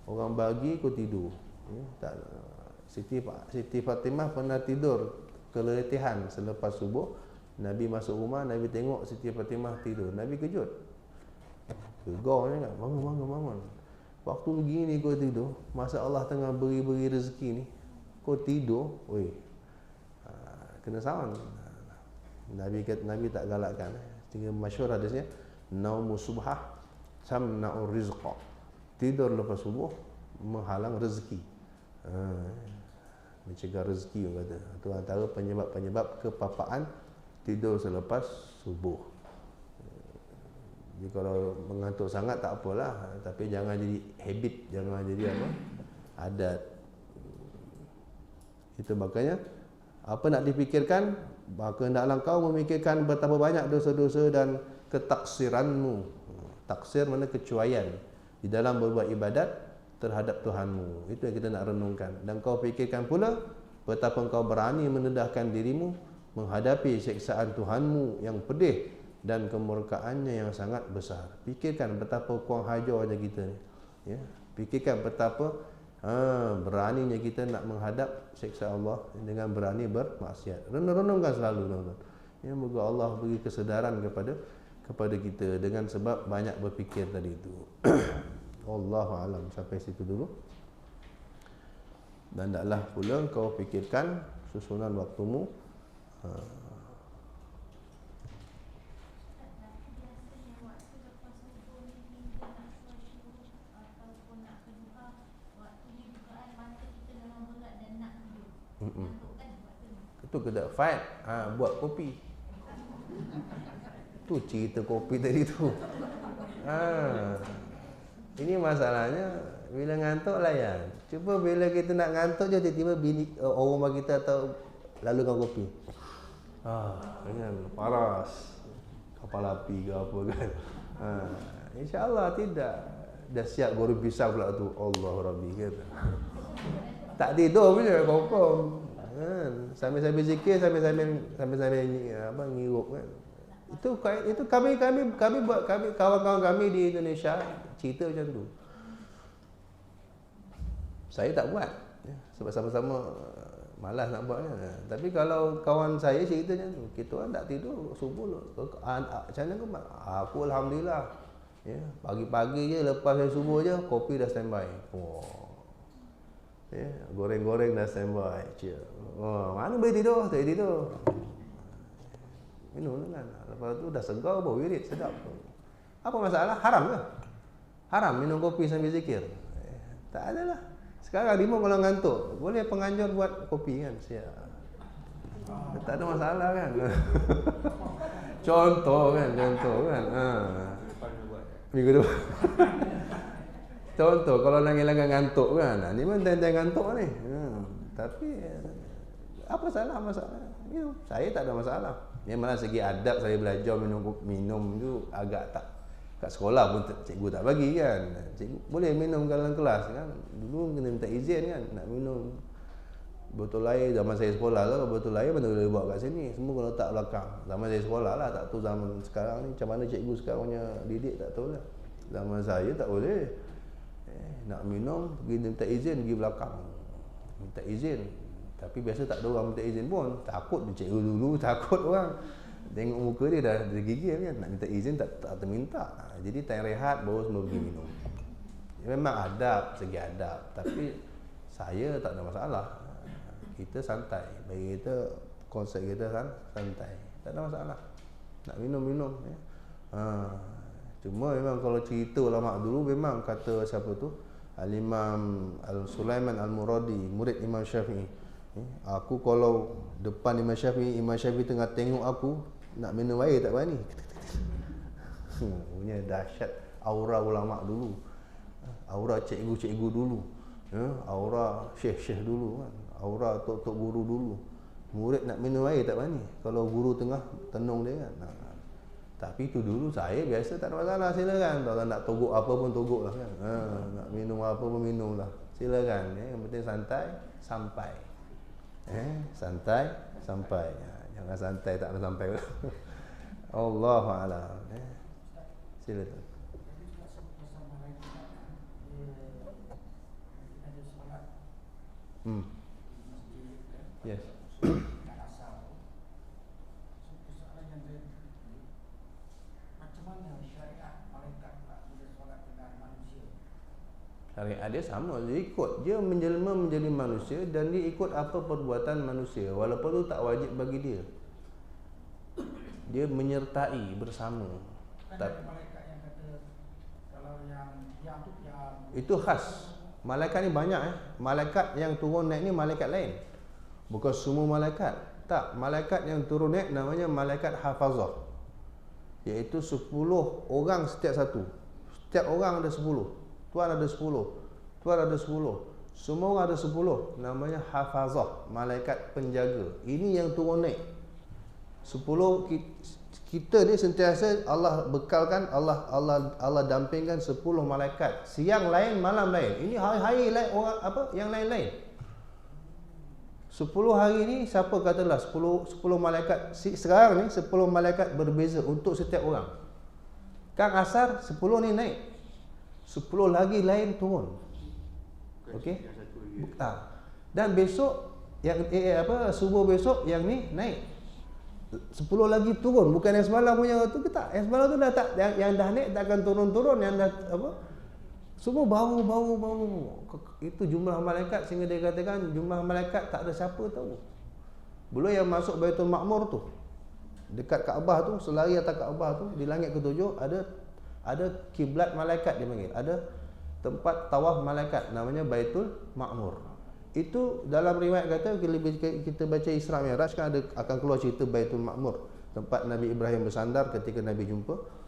Orang bagi kau tidur. Ya. Tak, Siti Fatimah pernah tidur keletihan selepas subuh. Nabi masuk rumah, Nabi tengok Siti Fatimah tidur. Nabi kejut. Gegornya kan, bangun. Waktu begini kau tidur, masa Allah tengah beri rezeki ni, kau tidur, oi. Kena sawan. Nabi tak galakkan. Tinggal masyhur hadisnya, naumu subhah samna'ur rizqa. Tidur lepas subuh menghalang rezeki. Mencegah rezeki orang kata. Itu antara penyebab kepapaan tidur selepas subuh. Jadi kalau mengantuk sangat tak apalah, tapi jangan jadi habit, jangan jadi apa? Adat. Itu makanya apa nak dipikirkan, maka hendaklah kau memikirkan betapa banyak dosa-dosa dan ketaksiranmu. Taksir mana kecuaian di dalam berbuat ibadat terhadap Tuhanmu. Itu yang kita nak renungkan. Dan kau fikirkan pula betapa kau berani merendahkan dirimu menghadapi siksaan Tuhanmu yang pedih dan kemurkaannya yang sangat besar. Fikirkan betapa kurang hajarnya kita ni. Ya, fikirkan betapa beraninya kita nak menghadap siksa Allah dengan berani bermaksiat. Renungkan selalu, tuan-tuan. Ya, moga Allah beri kesedaran kepada kita dengan sebab banyak berfikir tadi itu. Wallahu alam, sampai situ dulu. Dan taklah pula kau fikirkan susunan waktumu. Itu kena fight, buat kopi. Tu cerita kopi tadi tu. Ini masalahnya bila ngantuk layan. Cuba bila kita nak ngantuk je tiba-tiba bini orang rumah kita atau lalukan kopi. Kan paras. Kapal api ke apa kan. InsyaAllah tidak. Dah siap goreng pisang pula tu. Allah Rabbi kata. Tak tidur pun je confirm. Kan sambil-sambil zikir, sambil-sambil ngirup kan. Itu kami kawan-kawan kami di Indonesia cerita macam tu. Saya tak buat sebab sama-sama malas nak buat kan. Tapi kalau kawan saya cerita macam tu, kita orang tak tidur subuh. Macam mana aku alhamdulillah. Ya, pagi-pagi je lepas dari subuh je kopi dah standby. Ya, goreng-goreng dah standby. Mana boleh tidur? Tak boleh tidur. Minum kan. Lepas tu dah segar bau wirid sedap. Apa masalah? Haram ke? Haram minum kopi sambil zikir? Tak ada lah. Sekarang Rimau kalau ngantuk, boleh penganjur buat kopi kan? Siap. Tak ada masalah kan? Contoh kan? Minggu depan. Contoh kalau nangis-nangis ngantuk kan? Ni pun tentang ngantuk ni. Tapi apa masalah? Minum. Saya tak ada masalah. Memang segi adab saya belajar minum tu agak tak. Kat sekolah pun cikgu tak bagi kan. Cikgu boleh minum dalam kelas kan. Dulu kena minta izin kan nak minum. Botol air zaman saya sekolah tu, botol air mana boleh bawa kat sini. Semua kena letak belakang. Zaman saya sekolah lah, tak tahu zaman sekarang ni macam mana cikgu sekarang punya didik tak tahu lah. Zaman saya tak boleh. Nak minum pergi minta izin pergi belakang. Minta izin. Tapi biasa tak ada orang minta izin pun. Takut cikgu dulu, takut orang. Tengok muka dia dah gigil kan. Nak minta izin tak terminta. Jadi time rehat baru semua pergi minum. Memang adab, segi adab. Tapi saya tak ada masalah. Kita santai. Bagi kita, konsep kita santai. Tak ada masalah. Nak minum-minum. Ya. Cuma memang kalau cerita ulama dulu memang kata siapa tu? Al-Imam Al-Sulaiman Al-Muradi, murid Imam Syafi'i. Aku kalau depan Imam Syafi'i tengah tengok aku nak minum air tak berani. Punya dahsyat aura ulama dulu. Aura cikgu-cikgu dulu. Aura syekh-syekh dulu kan. Aura tok-tok guru dulu. Murid nak minum air tak berani. Kalau guru tengah tenung dia kan. Tapi itu dulu saya biasa tak ada masalah, silakan. Kalau nak togok apa pun togok lah kan. Nak minum apa pun minum lah. Silakan, yang penting santai sampai. Santai sampai. Jangan santai tak ada sampai. Allahu a'lam. Silakan. Yes. Syariat dia sama, dia ikut, dia menjelma menjadi manusia dan dia ikut apa perbuatan manusia, walaupun tu tak wajib bagi dia. Dia menyertai bersama. Malaikat yang kata kalau yang tu yang itu khas. Malaikat ni banyak Malaikat yang turun naik ni malaikat lain. Bukan semua malaikat. Tak, malaikat yang turun naik namanya malaikat hafazah. Iaitu 10 orang setiap satu. Setiap orang ada 10. Tuan ada 10. Tuan ada 10. Semua orang ada 10. Namanya hafazah, malaikat penjaga. Ini yang turun naik. 10 kita ni sentiasa Allah bekalkan, Allah dampingkan 10 malaikat. Siang lain, malam lain. Ini hari-hari lain orang apa yang lain-lain. 10 hari ni siapa katalah 10 malaikat sekarang ni 10 malaikat berbeza untuk setiap orang. Kang asar 10 ni naik. 10 lagi lain turun. Okey? Dan besok yang subuh besok yang ni naik. 10 lagi turun, bukan yang semalam punya tu ke tak. Yang semalam tu dah tak, yang dah naik tak akan turun-turun, yang dah semua bau. Itu jumlah malaikat sehingga dia katakan jumlah malaikat tak ada siapa tahu. Belum yang masuk Baitul Ma'mur tu. Dekat Kaabah tu, selari atas Kaabah tu di langit ketujuh ada kiblat malaikat dia panggil. Ada tempat tawaf malaikat namanya Baitul Ma'mur. Itu dalam riwayat kata kita baca Isra Mi'raj kan akan keluar cerita Baitul Ma'mur, tempat Nabi Ibrahim bersandar ketika Nabi jumpa.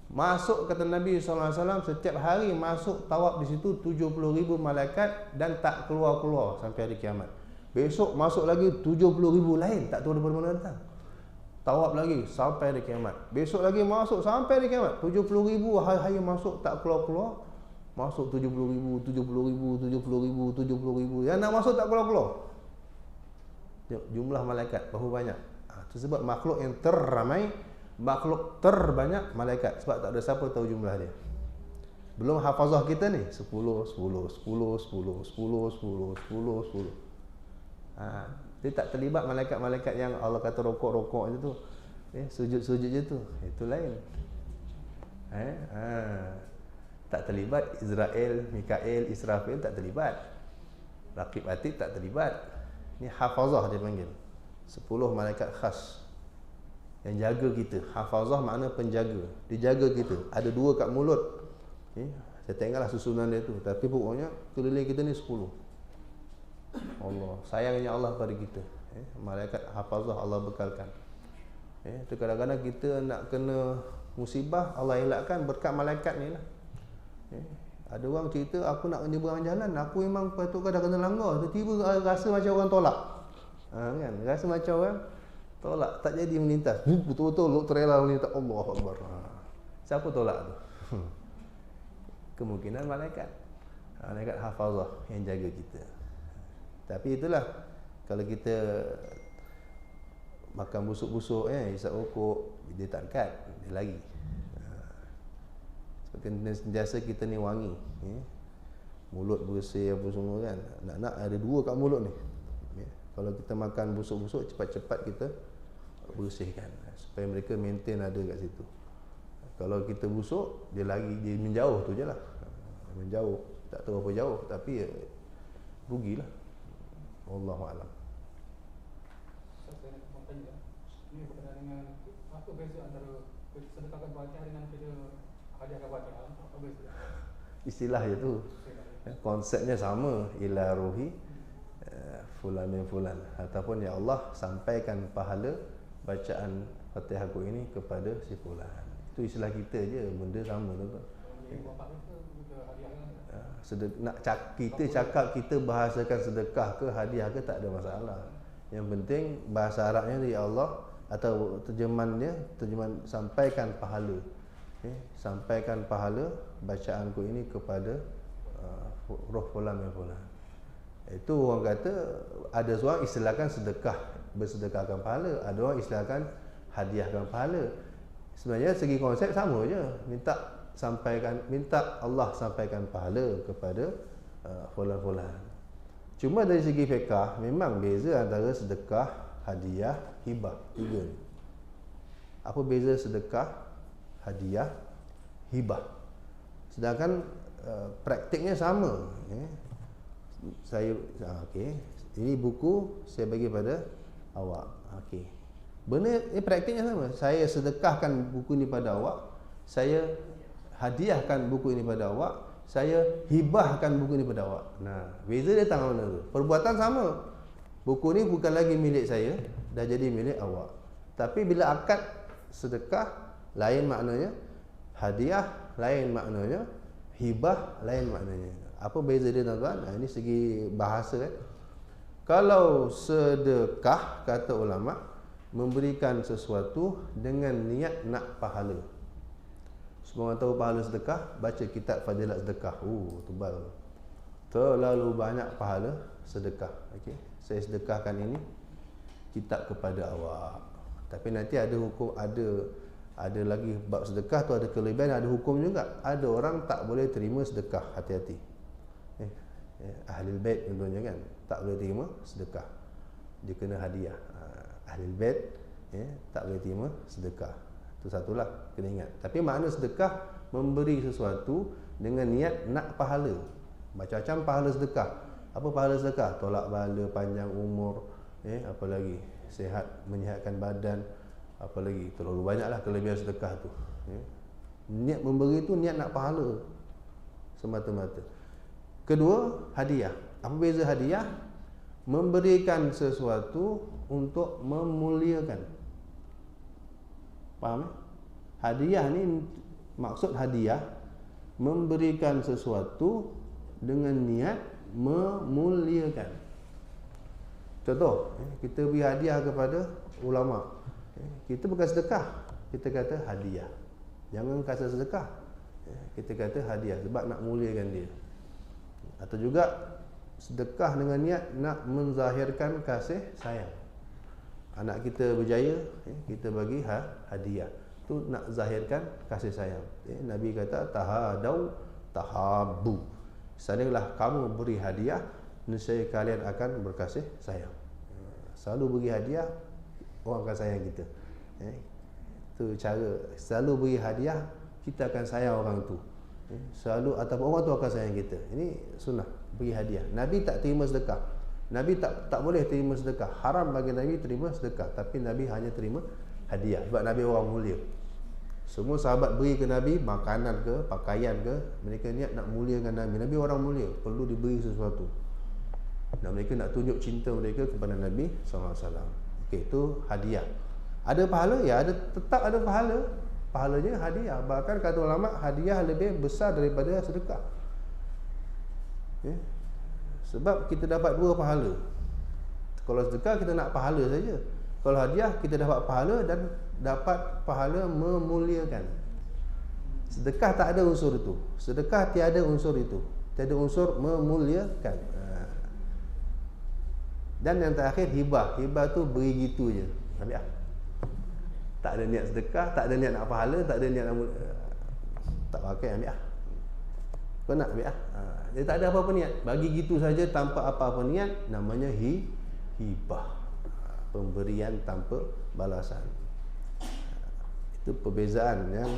Masuk kata Nabi SAW, setiap hari masuk tawaf di situ 70,000 malaikat dan tak keluar-keluar sampai hari kiamat. Besok masuk lagi 70,000 lain, tak tahu daripada mana datang. Tawaf lagi sampai hari kiamat. Besok lagi masuk sampai hari kiamat. 70,000 hari-hari masuk tak keluar-keluar. Masuk 70,000, 70,000, 70,000, 70,000. Yang nak masuk tak keluar-keluar. Jumlah malaikat berapa banyak? Itu sebab makhluk yang terramai, makhluk terbanyak malaikat. Sebab tak ada siapa tahu jumlah dia. Belum hafazah kita ni 10, 10, 10, 10, 10, 10, 10, 10. Dia tak terlibat malaikat-malaikat yang Allah kata rokok-rokok je tu. Sujud-sujud je tu. Itu lain. Tak terlibat. Israel, Mikael, Israfil tak terlibat. Raqib Atid tak terlibat. Ni hafazah dia panggil. 10 malaikat khas yang jaga kita. Hafazah makna penjaga. Dia jaga kita. Ada 2 kat mulut. Saya tengoklah susunan dia tu. Tapi pokoknya keliling kita ni 10. Allah, sayangnya Allah pada kita. Malaikat hafazah Allah bekalkan. Tu kadang-kadang kita nak kena musibah, Allah elakkan berkat malaikat ni lah. Ada orang cerita, aku nak menyeberang jalan, aku memang patut dah kena langgar, tiba-tiba rasa macam orang tolak. Kan? Rasa macam orang tolak, tak jadi melintas. Betul-betul luk terela melintas. Allahu Akbar. Siapa tolak tu? Kemungkinan malaikat. Malaikat hafazah yang jaga kita. Tapi itulah, kalau kita makan busuk-busuk hisap rokok, dia tak dekat, dia lari. Sebab sentiasa kita ni wangi, mulut bersih apa semua kan. Nak ada 2 kat mulut ni. Kalau kita makan busuk-busuk, cepat-cepat kita bersihkan supaya mereka maintain ada kat situ. Kalau kita busuk, dia lari, dia menjauh tu je lah. Menjauh, tak tahu apa jauh, tapi rugilah. Wallahualam. Saya nak tanya, ini berkaitan dengan apa beza antara sedekahkan Fatihah dengan kita hadiahkan Fatihah? Apa beza? Istilah je tu. Konsepnya sama, ila ruhi fulan min fulan, ataupun ya Allah sampaikan pahala bacaan Fatihah aku ini kepada si fulan. Itu istilah kita je, benda sama tu. Kita cakap kita bahasakan sedekah ke hadiah ke tak ada masalah. Yang penting bahasa Arabnya ya Allah, atau terjemahan sampaikan pahala. Sampaikan pahala bacaanku ini kepada roh fulan min fulan. Itu orang kata, ada seorang istilahkan sedekah, bersedekahkan pahala, ada orang istilahkan hadiahkan pahala. Sebenarnya segi konsep sama je, minta Allah sampaikan pahala kepada fulan-fulan. Cuma dari segi fiqah memang beza antara sedekah, hadiah, hibah, tiga ni. Apa beza sedekah, hadiah, hibah? Sedangkan praktiknya sama. Saya okey, ini buku saya bagi pada awak. Okey. Benda ni praktiknya sama. Saya sedekahkan buku ini pada awak, saya hadiahkan buku ini pada awak, saya hibahkan buku ini pada awak. Nah, beza dia tengah mana tu? Perbuatan sama. Buku ni bukan lagi milik saya, dah jadi milik awak. Tapi bila akad sedekah, lain maknanya, hadiah lain maknanya, hibah lain maknanya. Apa beza dia tuan-tuan? Nah, ini segi bahasa Kalau sedekah, kata ulama, memberikan sesuatu dengan niat nak pahala. Semua orang tahu pahala sedekah, baca kitab Fadilat Sedekah. Tebal. Terlalu banyak pahala sedekah. Okey, saya sedekahkan ini kitab kepada awak. Tapi nanti ada hukum, ada lagi bab sedekah tu ada kelebihan, ada hukum juga. Ada orang tak boleh terima sedekah, hati-hati. Ahlul bait contohnya kan, tak boleh terima sedekah. Dia kena hadiah. Ahlul bait tak boleh terima sedekah. Itu satulah, kena ingat. Tapi makna sedekah memberi sesuatu dengan niat nak pahala. Macam-macam pahala sedekah. Apa pahala sedekah? Tolak bala, panjang umur, apa lagi? Sihat, menyihatkan badan, apa lagi? Terlalu banyaklah kelebihan sedekah tu. Niat memberi tu niat nak pahala semata-mata. Kedua, hadiah. Apa beza hadiah? Memberikan sesuatu untuk memuliakan. Faham? Hadiah ni, maksud hadiah memberikan sesuatu dengan niat memuliakan. Contoh, kita beri hadiah kepada ulama. Kita bukan sedekah, kita kata hadiah. Jangan kata sedekah, kita kata hadiah sebab nak muliakan dia. Atau juga sedekah dengan niat nak menzahirkan kasih sayang. Anak kita berjaya, kita bagi hadiah. Tu nak zahirkan kasih sayang. Nabi kata tahadau tahabbu. Salinglah kamu beri hadiah, nescaya kalian akan berkasih sayang. Selalu beri hadiah, orang akan sayang kita. Itu cara. Selalu beri hadiah, kita akan sayang orang tu. Selalu, ataupun orang tu akan sayang kita. Ini sunnah, beri hadiah. Nabi tak terima sedekah. Nabi tak boleh terima sedekah. Haram bagi Nabi terima sedekah. Tapi Nabi hanya terima hadiah. Sebab Nabi orang mulia. Semua sahabat beri ke Nabi makanan ke, pakaian ke, mereka niat nak muliakan Nabi. Nabi orang mulia, perlu diberi sesuatu. Dan mereka nak tunjuk cinta mereka kepada Nabi SAW. Okey, itu hadiah. Ada pahala? Ya, tetap ada pahala. Pahalanya hadiah. Bahkan kata ulama, hadiah lebih besar daripada sedekah. Sebab kita dapat dua pahala. Kalau sedekah kita nak pahala saja. Kalau hadiah kita dapat pahala dan dapat pahala memuliakan. Sedekah tak ada unsur itu. Sedekah tiada unsur itu. Tiada unsur memuliakan. Dan yang terakhir hibah. Hibah tu beri gitu je. Ambil ah. Tak ada niat sedekah, tak ada niat nak pahala, tak ada niat nak tak pakai, ambil ah. Kau nak ambil ah. Dia tak ada apa-apa niat. Bagi gitu saja tanpa apa-apa niat, namanya hibah. Pemberian tanpa balasan. Itu perbezaan yang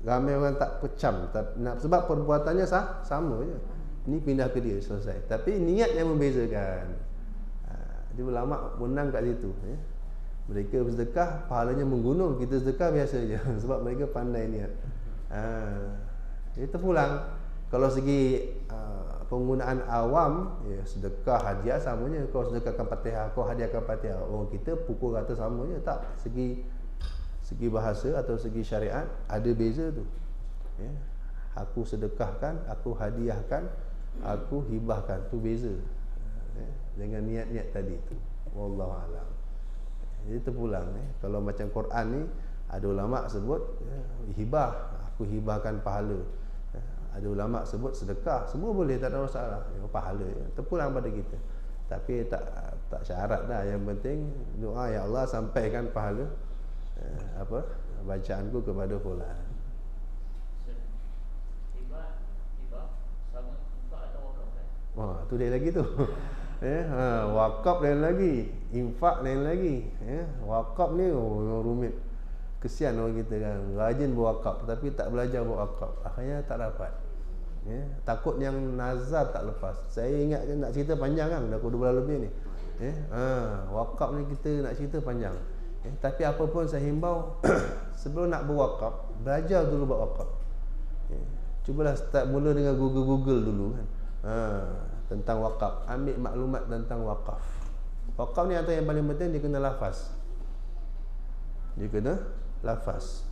ramai orang tak pecam. Sebab perbuatannya sama je. Ini pindah ke dia, selesai. Tapi niat yang membezakan. Dia ulama menang kat situ. Mereka bersedekah, pahalanya menggunung. Kita sedekah biasa je. Sebab mereka pandai niat. Dia terpulang. Kalau segi penggunaan awam, sedekah, hadiah samanya. Kau sedekahkan Fatihah, kau hadiahkan Fatihah. Oh, kita pukul rata sama je. Tak. Segi bahasa atau segi syariat ada beza tu. Aku sedekahkan, aku hadiahkan, aku hibahkan. Tu beza. Dengan niat-niat tadi tu. Wallahu a'lam. Jadi terpulang. Kalau macam Quran ni, ada ulama sebut hibah, aku hibahkan pahala. Ada ulama sebut sedekah, semua boleh, tak ada masalah. Pahala terpulang pada kita. Tapi tak syarat dah. Yang penting doa, ya Allah sampaikan pahala bacaanku kepada fulan. Wah, tu lain lagi tu. Wakaf lain lagi, infak lain lagi. Wakaf ni rumit. Kesian orang kita kan, rajin berwakaf tapi tak belajar berwakaf, akhirnya tak dapat. Takut yang nazar tak lepas. Saya ingat nak cerita panjang kan, dah 2 bulan lebih ni. Wakaf ni kita nak cerita panjang. Tapi apa pun saya himbau sebelum nak berwakaf, belajar dulu buat wakaf. Cubalah start mula dengan Google dulu kan. Tentang wakaf, ambil maklumat tentang wakaf. Wakaf ni antara yang paling penting, dia kena lafaz. Dia kena lafaz.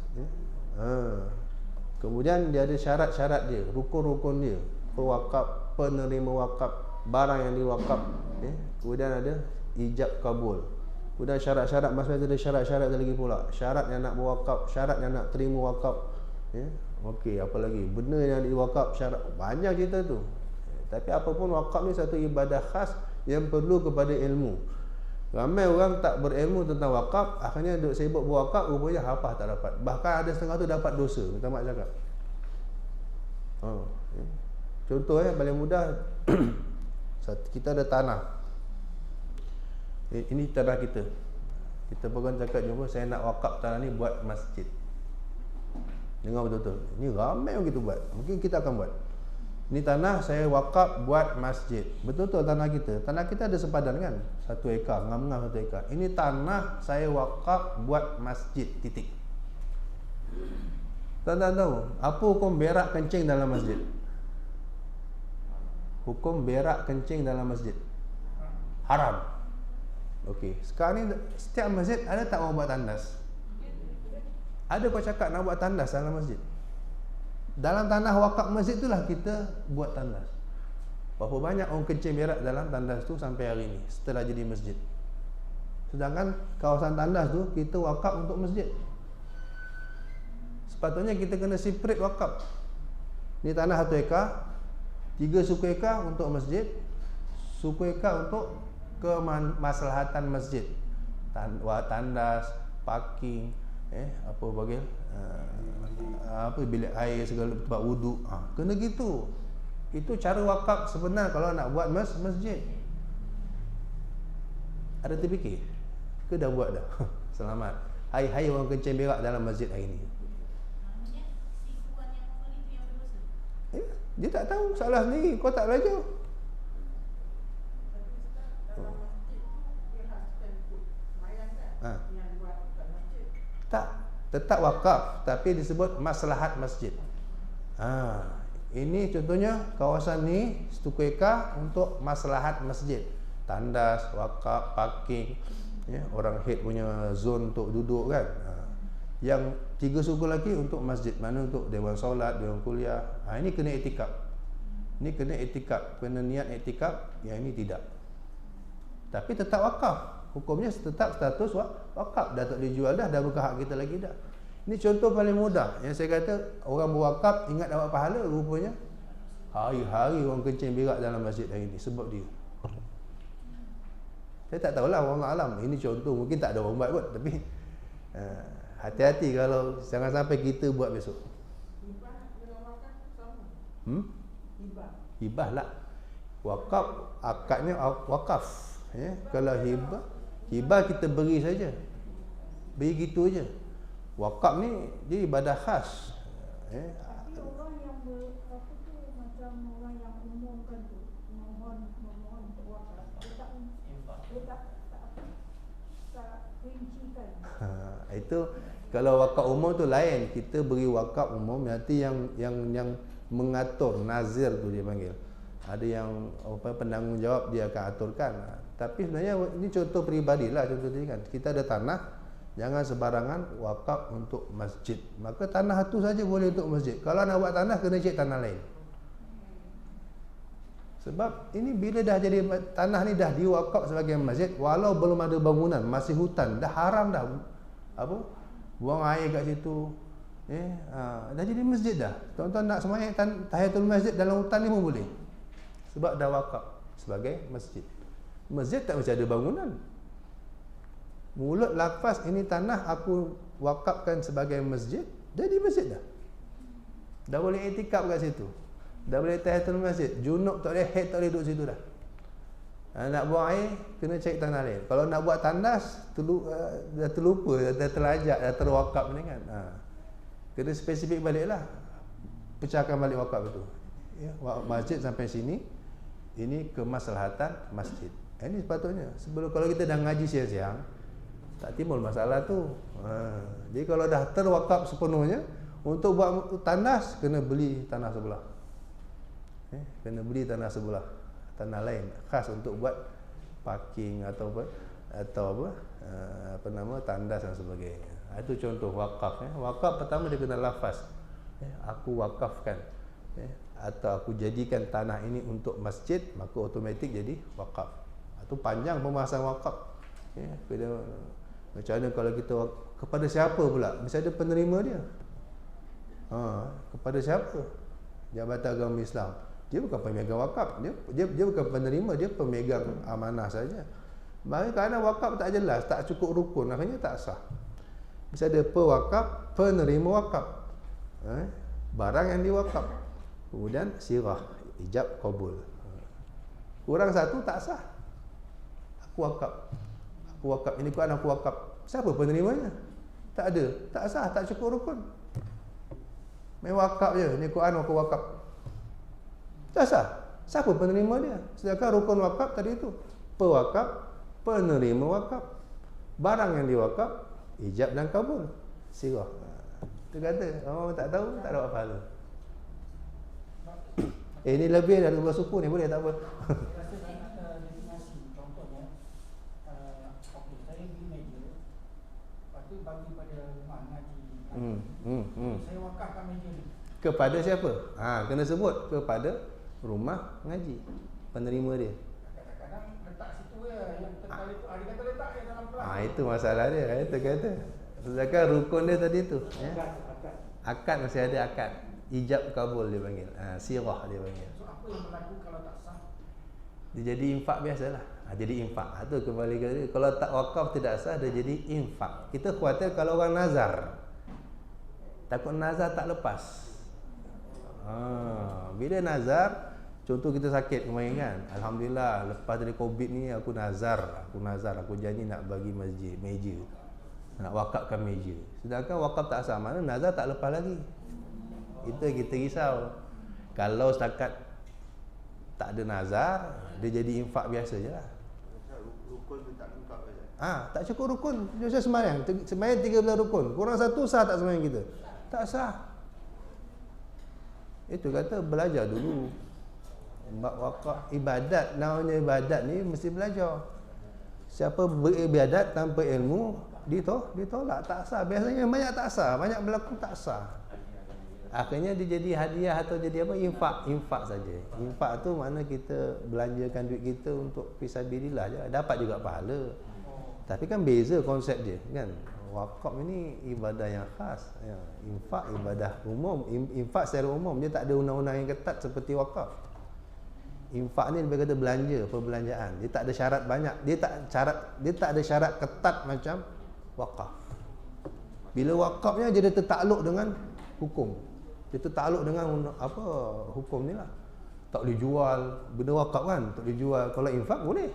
Kemudian dia ada syarat-syarat dia, rukun-rukun dia. Pewakaf, penerima wakaf, barang yang diwakaf. Kemudian ada ijab kabul. Kemudian syarat-syarat, maksudnya ada syarat-syarat lagi pula. Syarat yang nak berwakaf, syarat yang nak terima wakaf. Okey, apa lagi? Benda yang diwakaf, syarat, banyak cerita tu. Tapi apapun, wakaf ni satu ibadah khas yang perlu kepada ilmu. Ramai orang tak berilmu tentang wakaf, akhirnya duk sibuk berwakaf, rupanya apa tak dapat. Bahkan ada setengah tu dapat dosa, minta mak cakap. Contoh paling mudah, kita ada tanah. Ini tanah kita. Kita pun cakap jumpa, saya nak wakaf tanah ni buat masjid. Dengar betul-betul. Ini ramai yang kita buat. Mungkin kita akan buat. Ini tanah saya wakaf buat masjid. Betul-betul tanah kita. Tanah kita ada sepadan kan? 1 ekar, ngam-ngam 1 ekar. Ini tanah saya wakaf buat masjid, titik. Tuan-tuan tahu apa hukum berak kencing dalam masjid? Hukum berak kencing dalam masjid haram. Okey, sekarang ni setiap masjid ada tak orang buat tandas? Ada kau cakap nak buat tandas dalam masjid? Dalam tanah wakaf masjid itulah kita buat tandas. Berapa banyak orang kencing berak dalam tandas tu sampai hari ni setelah jadi masjid. Sedangkan kawasan tandas tu kita wakaf untuk masjid. Sepatutnya kita kena separate wakaf. Ni tanah 1 ekar, 3 suku ekar untuk masjid, suku ekar untuk kemaslahatan masjid. Tandas, parking, apa bagi bilik air, segala tempat wuduk, kena gitu. Itu cara wakaf sebenar kalau nak buat masjid. Ada terfikir ke dah buat dah? Selamat. Hai orang kencing berak dalam masjid hari ni. Dia tak tahu, salah sendiri. Kau tak belajar. Tak, tetap wakaf tapi disebut maslahat masjid. Ini contohnya kawasan ni 1 ekar untuk maslahat masjid. Tandas, wakaf, parking, orang head punya zone untuk duduk kan. Yang 3 suku lagi untuk masjid, mana untuk dewan solat, dewan kuliah. Ini kena iktikaf. Ini kena iktikaf, kena niat iktikaf. Yang ini tidak. Tapi tetap wakaf. Hukumnya tetap status wakaf. Dah tak boleh jual dah bukan hak kita lagi dah. Ini contoh paling mudah yang saya kata orang berwakaf ingat dapat pahala, rupanya hari-hari orang kencing berak dalam masjid hari ini sebab dia. Saya tak tahulah, wallahu alam. Ini contoh, mungkin tak ada orang buat kot, tapi hati-hati kalau jangan sampai kita buat besok. Hibah dengan wakaf sama. Hibah lah. Wakaf akadnya wakaf. Kalau hibah kita beri saja. Beri gitu aja. Wakaf ni dia ibadah khas. Tapi orang yang macam orang yang umumkan tu, memohon untuk wakaf, dia tak rincikan. Itu kalau wakaf umum tu lain. Kita beri wakaf umum, nanti yang mengatur, nazir tu dia panggil. Ada yang penanggungjawab dia akan aturkan. Tapi sebenarnya ini contoh peribadi lah, contoh tadi kan. Kita ada tanah, jangan sebarangan wakaf untuk masjid. Maka tanah itu saja boleh untuk masjid. Kalau nak buat tanah, kena cek tanah lain. Sebab ini bila dah jadi tanah ni dah diwakaf sebagai masjid, walau belum ada bangunan, masih hutan, dah haram dah. Buang air kat situ, Dah jadi masjid dah. Tuan-tuan nak sembahyang tahiyatul masjid dalam hutan ni pun boleh. Sebab dah wakaf sebagai masjid. Masjid tak mesti ada bangunan. Mulut lafaz ini tanah aku wakafkan sebagai masjid, jadi masjid dah. Dah boleh iktikaf kat situ. Dah boleh tahiyatul masjid. Junub tak boleh, haid tak boleh duduk situ dah. Nak buang air kena cari tanah lain. Kalau nak buat tandas dah terlupa, dah terlajak, dah terwakaf ni kan. Kena spesifik baliklah. Pecahkan balik wakaf itu. Ya, masjid sampai sini, ini kemaslahatan masjid. Ini sepatutnya. Sebelum kalau kita dah ngaji siang-siang, tak timbul masalah tu. Jadi kalau dah terwakaf sepenuhnya, untuk buat tandas kena beli tanah sebelah. Kena beli tanah sebelah, tanah lain khas untuk buat parking atau apa nama tandas dan sebagainya. Itu contoh wakaf. Wakaf pertama dia kena lafaz. Aku wakafkan, atau aku jadikan tanah ini untuk masjid, maka automatik jadi wakaf. Itu panjang pembahasan wakaf. Macam mana kalau kita kepada siapa pula? Mesti ada penerima dia. Kepada siapa? Jabatan Agama Islam. Dia bukan pemegang wakaf. Dia bukan penerima, dia pemegang amanah saja. Maka kerana wakaf tak jelas, tak cukup rukun, akhirnya tak sah. Mesti ada pewakaf, penerima wakaf. Barang yang diwakaf. Kemudian sirah, ijab, qabul. Kurang satu tak sah. Aku wakaf. Ini Quran aku wakaf. Siapa penerimanya? Tak ada. Tak sah, tak cukup rukun. Main wakaf je. Ini Quran aku wakaf. Tak sah. Siapa penerima dia? Sedangkan rukun wakaf tadi itu pewakaf, penerima wakaf. Barang yang diwakaf, ijab dan kabul. Sirah. Dia kata, orang tak tahu, tak dapat pahala. Ini lebih dari 12 suku ni, boleh tak apa? Rasa ada definasi. Contohnya, saya beli meja, lepas tu bagi pada rumah ngaji. Saya wakafkan meja ni. Kepada siapa? Kena sebut kepada rumah ngaji, penerima dia. Kadang-kadang letak situ je, yang terkali tu, dia kata letak je dalam pelang. Itu masalah dia, kata. Sedangkan rukun dia tadi tu, akad masih ada akad. Ijab kabul dia panggil. Sirah dia panggil. So apa yang berlaku kalau tak sah? Dia jadi infak biasalah. Jadi infak. Itu kembali ke dia. Kalau tak wakaf tidak sah, dia jadi infak. Kita khawatir kalau orang nazar. Takut nazar tak lepas. Bila nazar, contoh kita sakit kemarin kan. Alhamdulillah, lepas dari Covid ni aku nazar, aku janji nak bagi masjid, meja. Nak wakafkan meja. Sedangkan wakaf tak sah, mana nazar tak lepas lagi. Itu kita risau. Kalau setakat tak ada nazar, dia jadi infak biasa je lah. Rukun tu tak lengkap saja. Tak cukup rukun. Dia sembahyang 13 rukun. Kurang satu sah tak sembahyang kita? Tak sah. Itu kata belajar dulu. Wakaf ibadat, namanya ibadat ni mesti belajar. Siapa beribadat tanpa ilmu, ditolak, tak sah. Biasanya banyak tak sah, banyak berlaku tak sah. Akhirnya dia jadi hadiah atau jadi apa? Infak saja. Infak tu mana kita belanjakan duit kita untuk fisabilillah je, dapat juga pahala. Tapi kan beza konsep dia, kan? Wakaf ini ibadah yang khas. Infak ibadah umum. Infak secara umum, dia tak ada undang-undang yang ketat seperti wakaf. Infak ni lebih kata belanja, perbelanjaan. Dia tak ada syarat banyak. Dia tak ada syarat ketat macam wakaf. Bila wakafnya dia tertakluk dengan hukum. Dia tertakluk dengan apa hukum ni lah. Tak boleh jual benda wakaf kan, tak boleh jual. Kalau infak boleh.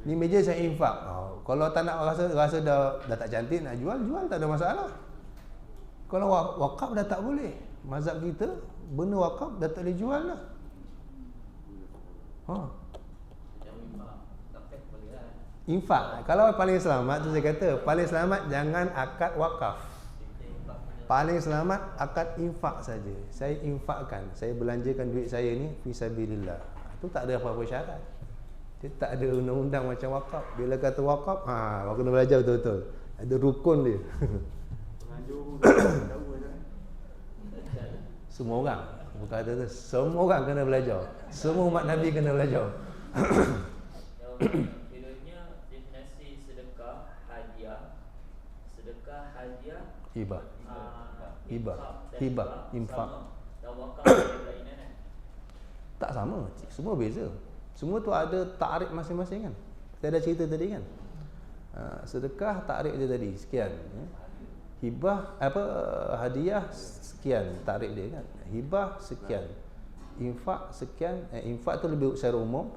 Ni meja saya infak. Kalau tak nak rasa dah tak cantik nak jual tak ada masalah. Kalau wakaf dah tak boleh. Mazhab kita benda wakaf dah tak boleh jual lah. Infak. Kalau paling selamat tu saya kata, paling selamat jangan akad wakaf. Paling selamat akad infak saja. Saya infakkan, saya belanjakan duit saya ni fisabilillah. Itu tak ada apa-apa syarat. Dia tak ada undang-undang macam wakaf. Bila kata wakaf, kena belajar betul-betul. Ada rukun dia. Penganjur tahu aja. Semua orang, bukan kata tu, semua orang kena belajar. Semua umat Nabi kena belajar. sedekah, hadiah, Hibah. Hibah. dan Hibah, infak. sama. Dan wakaf ada kelainan kan? Tak sama, semua beza. Semua tu ada takrif masing-masing kan. Saya dah cerita tadi kan. Sedekah takrif dia tadi sekian. Hibah hadiah sekian takrif dia kan. Hibah sekian. Infak sekian. Infak tu lebih secara umum.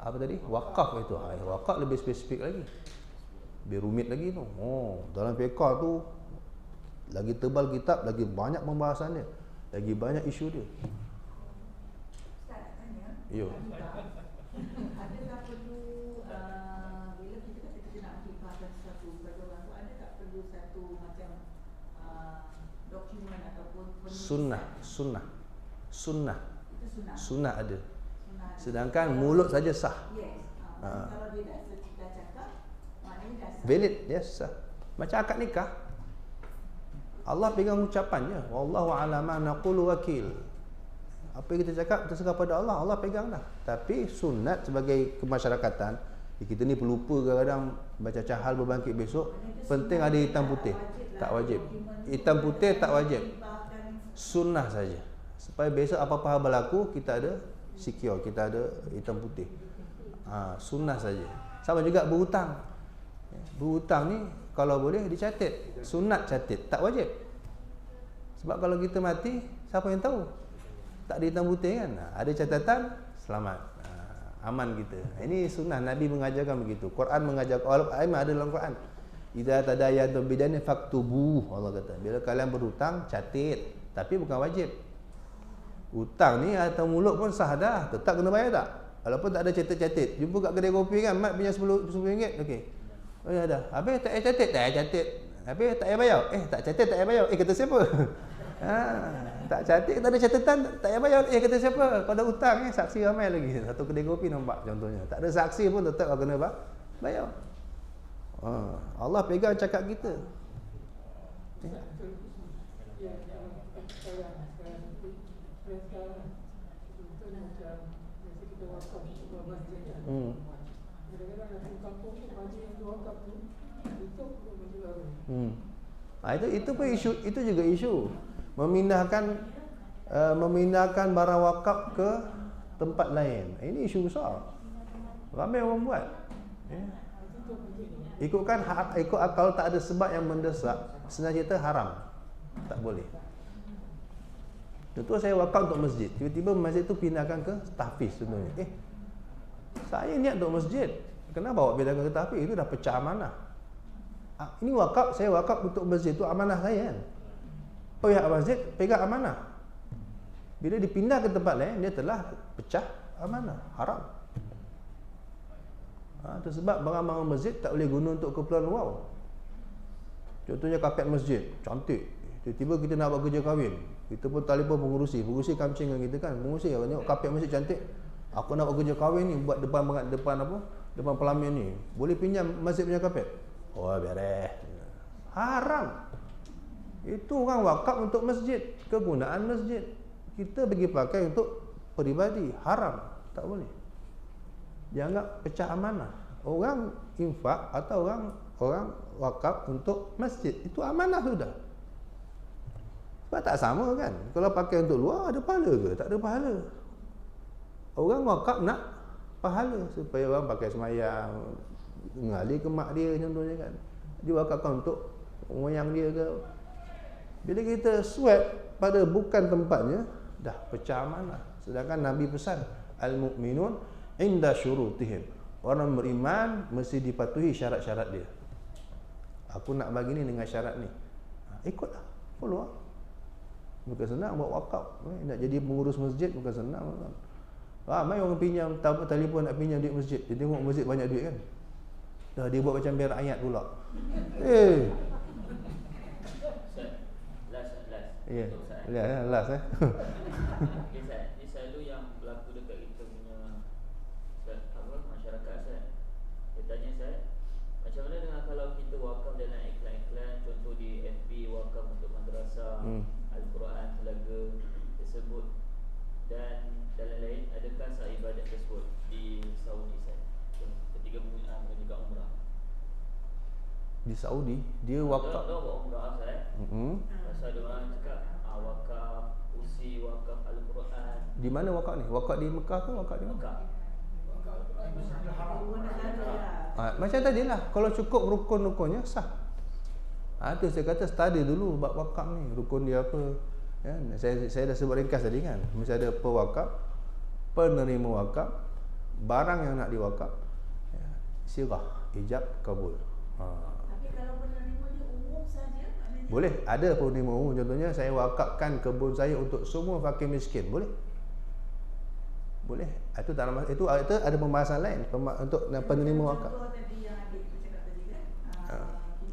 Apa tadi? Wakaf itu. Wakaf lebih spesifik lagi. Lebih rumit lagi tu. Dalam fiqh tu lagi tebal kitab, lagi banyak pembahasan dia. Lagi banyak isu dia. Ustaz nak tanya. Yo. Adakah perlu bila kita kata kita nak menghibahkan sesuatu kepada orang tu, ada tak perlu satu macam dokumen ataupun penulisan? Sunnah. Itu sunnah. Sunnah ada. Sunnah ada. Sedangkan mulut saja sah. Yes. Kalau dia dah cakap, maknanya dah sah. Valid, ya sah. Macam akad nikah. Allah pegang ucapannya. Wallahu ala ma naqulu wakil. Apa yang kita cakap terserah pada Allah, Allah pegang dah. Tapi sunat sebagai kemasyarakatan, kita ni pelupa kadang-kadang baca cahal berbangkit besok, penting ada hitam putih. Tak wajib. Hitam putih tak wajib. Sunnah saja. Supaya besok apa-apa hal berlaku, kita ada secure, kita ada hitam putih. Sunnah saja. Sama juga berhutang. Berhutang ni kalau boleh dicatat. Sunat catat, tak wajib. Sebab kalau kita mati, siapa yang tahu? Tak ada hitam putih kan? Ada catatan, selamat. Aman kita. Ini sunnah Nabi mengajarkan begitu. Quran mengajar, ada dalam Quran. Idza tadayantum bidainin faktubuh, Allah kata. Bila kalian berhutang, catat, tapi bukan wajib. Hutang ni atau mulut pun sah dah, tetap kena bayar tak? Walaupun tak ada catat-catat. Jumpa kat kedai kopi kan, mat punya RM10, okey. Oh ya dah. Habis tak payah catat, tak payah catat. Habis tak payah bayar. Tak catat tak payah bayar. Kata siapa? Tak catat, tak ada catatan, tak payah bayar. Kata siapa? Kau dah hutang saksi ramai lagi. Satu kedai kopi nampak contohnya. Tak ada saksi pun tetap kau kena bayar. Allah pegang cakap kita. Itu pun isu, itu juga isu. Memindahkan barang wakaf ke tempat lain. Ini isu besar. Ramai orang buat. Ikut kalau tak ada sebab yang mendesak, sebenarnya cerita haram. Tak boleh. Contoh saya wakaf untuk masjid. Tiba-tiba masjid tu pindahkan ke tahfiz contohnya. Saya niat untuk masjid. Kenapa awak pindahkan ke tahfiz? Itu dah pecah amanah. Ini wakaf, saya wakaf untuk masjid tu amanah saya kan. Pihak masjid pegang amanah. Bila dipindah ke tempat lain, dia telah pecah amanah. Haram. Itu sebab barang-barang masjid tak boleh guna untuk keperluan wow. Contohnya kapet masjid, cantik. Tiba-tiba kita nak buat kerja kahwin. Kita pun telefon pengurusi kancing dengan kita kan. Pengurusi kalau tengok kapet masjid cantik, aku nak buat kerja kahwin ni, buat depan pelaminan ni. Boleh pinjam masjid punya kapet? Oh, beres. Haram. Itu orang wakaf untuk masjid, kegunaan masjid. Kita bagi pakai untuk peribadi, haram. Tak boleh. Dianggap pecah amanah. Orang infak atau orang wakaf untuk masjid, itu amanah sudah. Sebab tak sama kan. Kalau pakai untuk luar, ada pahala ke? Tak ada pahala. Orang wakaf nak pahala supaya orang pakai semayang, mengalir ke mak dia contohnya kan. Dia wakafkan untuk moyang dia ke. Bila kita swipe pada bukan tempatnya, dah pecah amanah. Sedangkan Nabi pesan, al-mu'minun inda syurutihim. Orang beriman mesti dipatuhi syarat-syarat dia. Aku nak bagi ni dengan syarat ni. Ikutlah, follow lah. Bukan senang buat wakaf. Nak jadi pengurus masjid bukan senang. Ramai orang pinjam telefon nak pinjam duit masjid. Dia tengok masjid banyak duit kan. Dah dia buat macam biar rakyat pula. Last. Ini selalu yang berlaku dekat kita punya masyarakat saya. Dia tanya saya, macam mana dengan kalau kita wakaf dalam iklan-iklan, contoh di FB wakaf untuk madrasah, Al-Quran, telaga tersebut, dan lain-lain, adakah sah ibadat tersebut di Saudi saya ketika menunaikan umrah? di Saudi dia wakaf. Dia buat umrah pasal dia orang cakap wakaf usi, wakaf Al-Quran. Di mana wakaf ni? Wakaf di Mekah ke wakaf di mana? Wakaf. Macam tadi lah, kalau cukup rukun-rukunnya sah. Itu saya kata study dulu bab wakaf ni, rukun dia apa. Ya, saya dah sebut ringkas tadi kan. Mesti ada pewakaf, penerima wakaf, barang yang nak diwakaf, ya, sirah, ijab, kabul. Tapi kalau penerima dia umum saja, maknanya Boleh, ada penerima umum. Contohnya saya wakafkan kebun saya untuk semua fakir miskin, boleh? Boleh. Itu tak ada, itu ada pembahasan lain untuk penerima wakaf. contoh tadi yang adik tu cakap tadi kan, kita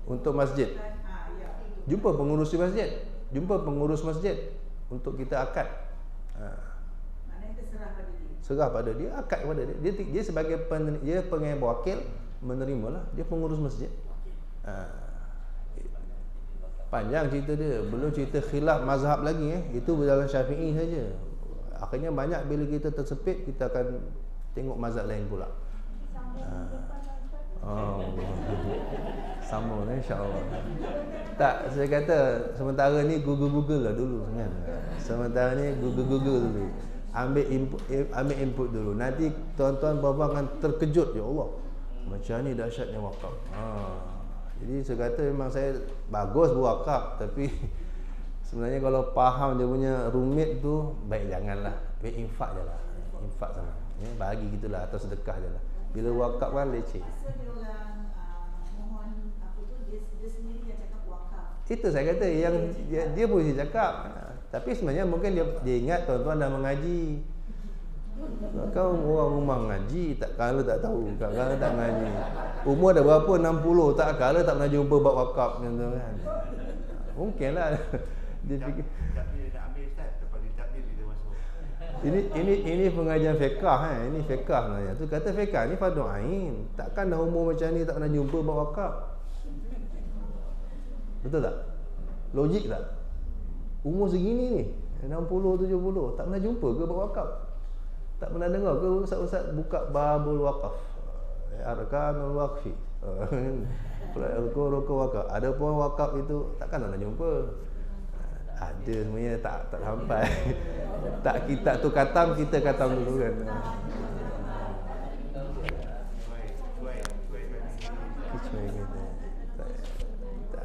Untuk masjid. ya, itu. Jumpa pengurus di masjid, jumpa pengurus masjid untuk kita akad. Maknanya terserah pada dia. Serah pada dia, akad kepada dia. Dia sebagai dia pengen wakil, menerimalah. Dia pengurus masjid. Panjang cerita dia, belum cerita khilaf mazhab lagi. Itu dalam Syafi'i saja. Akhirnya banyak bila kita tersepit, kita akan tengok mazhab lain pula. Sama lah, insya-Allah. Tak, saya kata sementara ni Google lah dulu kan. Sementara ni Google dulu. Ambil input dulu. Nanti tuan-tuan puan-puan akan terkejut, ya Allah. Macam ni dahsyatnya wakaf. Jadi saya kata memang saya bagus berwakaf, tapi sebenarnya kalau faham dia punya rumit tu, baik janganlah. Baik infak je lah. Infak sana. Ya, bagi gitulah atau sedekah je lah. Bila wakaf kan leceh. Masa dia orang mohon apa tu, dia sendiri yang cakap wakaf. Itu saya kata yang dia boleh cakap. Tapi sebenarnya mungkin dia ingat tuan-tuan dah mengaji. Kau orang rumah mengaji, tak kala tak tahu, tak kala tak mengaji. Umur dah berapa? 60, tak kala tak pernah jumpa bab wakaf macam tu kan. Mungkinlah dia fikir Takbir nak ambil Ustaz, lepas dia takbir dia masuk. ini pengajian fiqah ini fiqah sebenarnya. Tu kata fiqah ni fardu ain. Takkan dah umur macam ni tak pernah jumpa bab wakaf. Betul tak? Logik tak? Umur segini ni 60 70 tak pernah jumpa ke bab wakaf? Tak pernah dengar ke ustaz-ustaz buka babul wakaf? Arkanul waqfi. Rukun wakaf. Ada pun wakaf itu takkan nak jumpa. Ada sebenarnya tak sampai. Tak kita tu katam, kita katam dulu kan.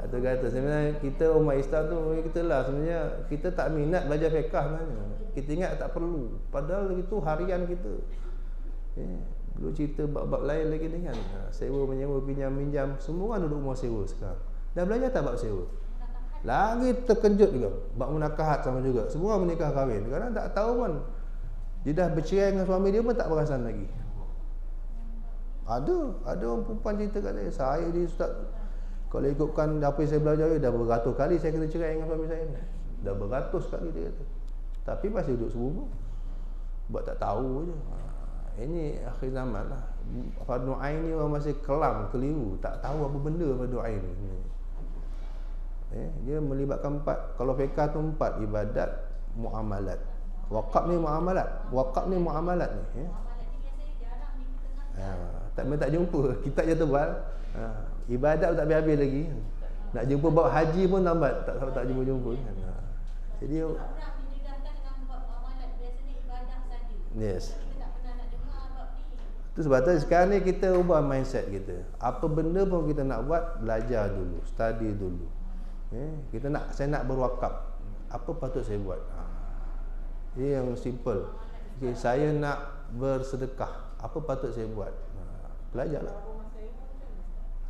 Tu kata sebenarnya kita umat Islam tu kita lah sebenarnya kita tak minat belajar fiqh sebenarnya. Kita ingat tak perlu. Padahal itu harian kita. Belum cerita bab-bab lain lagi ni kan. Sewa menyewa pinjam minjam, semua orang duduk rumah sewa sekarang. Dah belajar tak bab sewa? Lagi terkejut juga. Bab menakahat sama juga. Semua menikah kahwin. Kadang tak tahu pun. Dia dah bercerai dengan suami dia pun tak perasan lagi. Ada orang perempuan cerita kat saya ni ustaz, kalau ikutkan apa yang saya belajar dah beratus kali saya kena cerai dengan suami saya ni. Dah beratus kali dia kata. Tapi masih duduk serumah. Buat tak tahu je. Ini akhir zaman lah. Fardu ain ni orang masih kelam, keliru, tak tahu apa benda fardu ain ni. Dia melibatkan 4. Kalau fiqh tu 4, ibadat, muamalat. Wakaf ni muamalat. Wakaf ni muamalat ni. Tak jumpa. Kitab je tebal. Ibadat tak habis-habis lagi. Nak jumpa bab haji pun lambat. Tak jumpa kan. Jadi yes. Itu sebabnya sekarang ni kita ubah mindset kita. Apa benda pun kita nak buat, belajar dulu, study dulu. Saya nak berwakaf. Apa patut saya buat? Ini yang simple. Saya nak bersedekah. Apa patut saya buat? Belajarlah.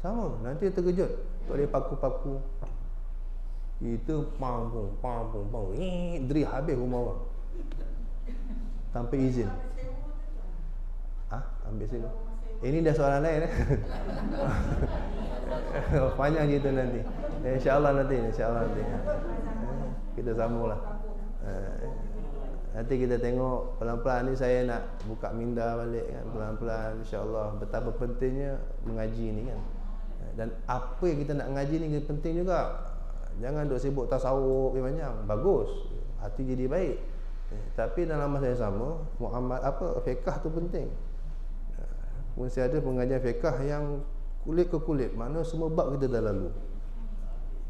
Sama, nanti terkejut. Tak boleh paku-paku. Itu pam. Deri habis rumah orang. Tanpa izin. Ambil sewa. Ini dah soalan lain panjang cerita nanti. InsyaAllah nanti. Kita sambunglah. Nanti kita tengok pelan-pelan ni saya nak buka minda balik kan, pelan-pelan insya-Allah. Betapa pentingnya mengaji ni kan. Dan apa yang kita nak ngaji ni penting juga. Jangan duk sibuk tasawuf yang panjang. Bagus. Hati jadi baik. Tapi dalam masa yang sama, fiqh tu penting. Mesti ada pengajian fiqh yang kulit ke kulit, makna semua bab kita dah lalu.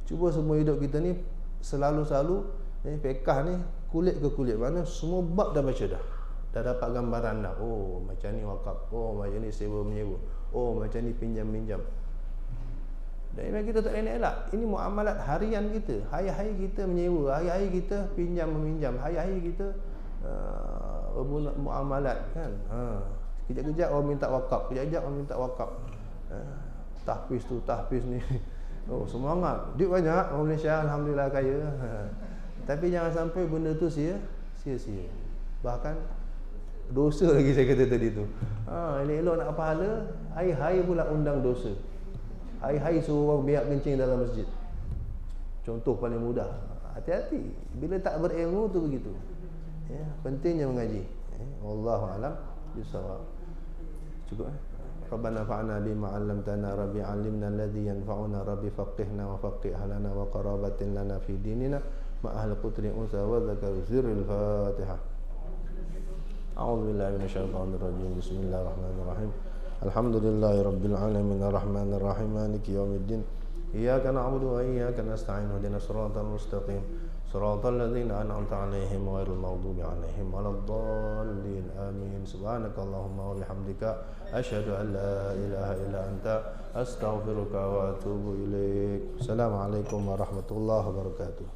Cuba semua hidup kita ni selalu-selalu ni fiqh ni kulit ke kulit, makna semua bab dah baca dah. Dah dapat gambaran dah. Oh, macam ni wakaf. Oh, macam ni sewa menyewa. Oh, macam ni pinjam-minjam. Dan ini kita tak boleh elak. Ini muamalat harian kita. Hari-hari kita menyewa, hari-hari kita pinjam meminjam, hari-hari kita muamalat kan. Kejap-kejap orang minta wakaf, kejap-kejap orang minta wakaf. Tahfiz tu, tahfiz ni. Oh, semangat. Duit banyak orang Malaysia, alhamdulillah kaya. Tapi jangan sampai benda tu sia-sia. Bahkan dosa lagi saya kata tadi tu. Elok-elok nak pahala, hari-hari pula undang dosa. Hari-hari suruh orang biak kencing dalam masjid. Contoh paling mudah. Hati-hati. Bila tak berilmu tu begitu. Ya, pentingnya mengaji. Wallahu a'lam bissawab. Cukup Rabbana fa'na bima 'allamtana rabbi 'allimna alladhi yanfa'una rabbi faqihna wa faqih lana wa qarabatin lana fi dinina ma ahli qutri unsa wa dzakar sirril Fatihah. A'udzu billahi minasyaitonir rajim. Bismillahirrahmanirrahim. Alhamdulillahi rabbil alamin arrahmanir rahim maliki yaumiddin. Iyyaka na'budu wa iyyaka nasta'in ihdinas siratal mustaqim. Siratal ladzina an'amta 'alaihim ghairil maghdubi 'alaihim waladdallin. Amin. Subhanakallahumma wa bihamdika asyhadu an la ilaha illa anta astaghfiruka wa atubu ilaik. Assalamualaikum warahmatullahi wabarakatuh.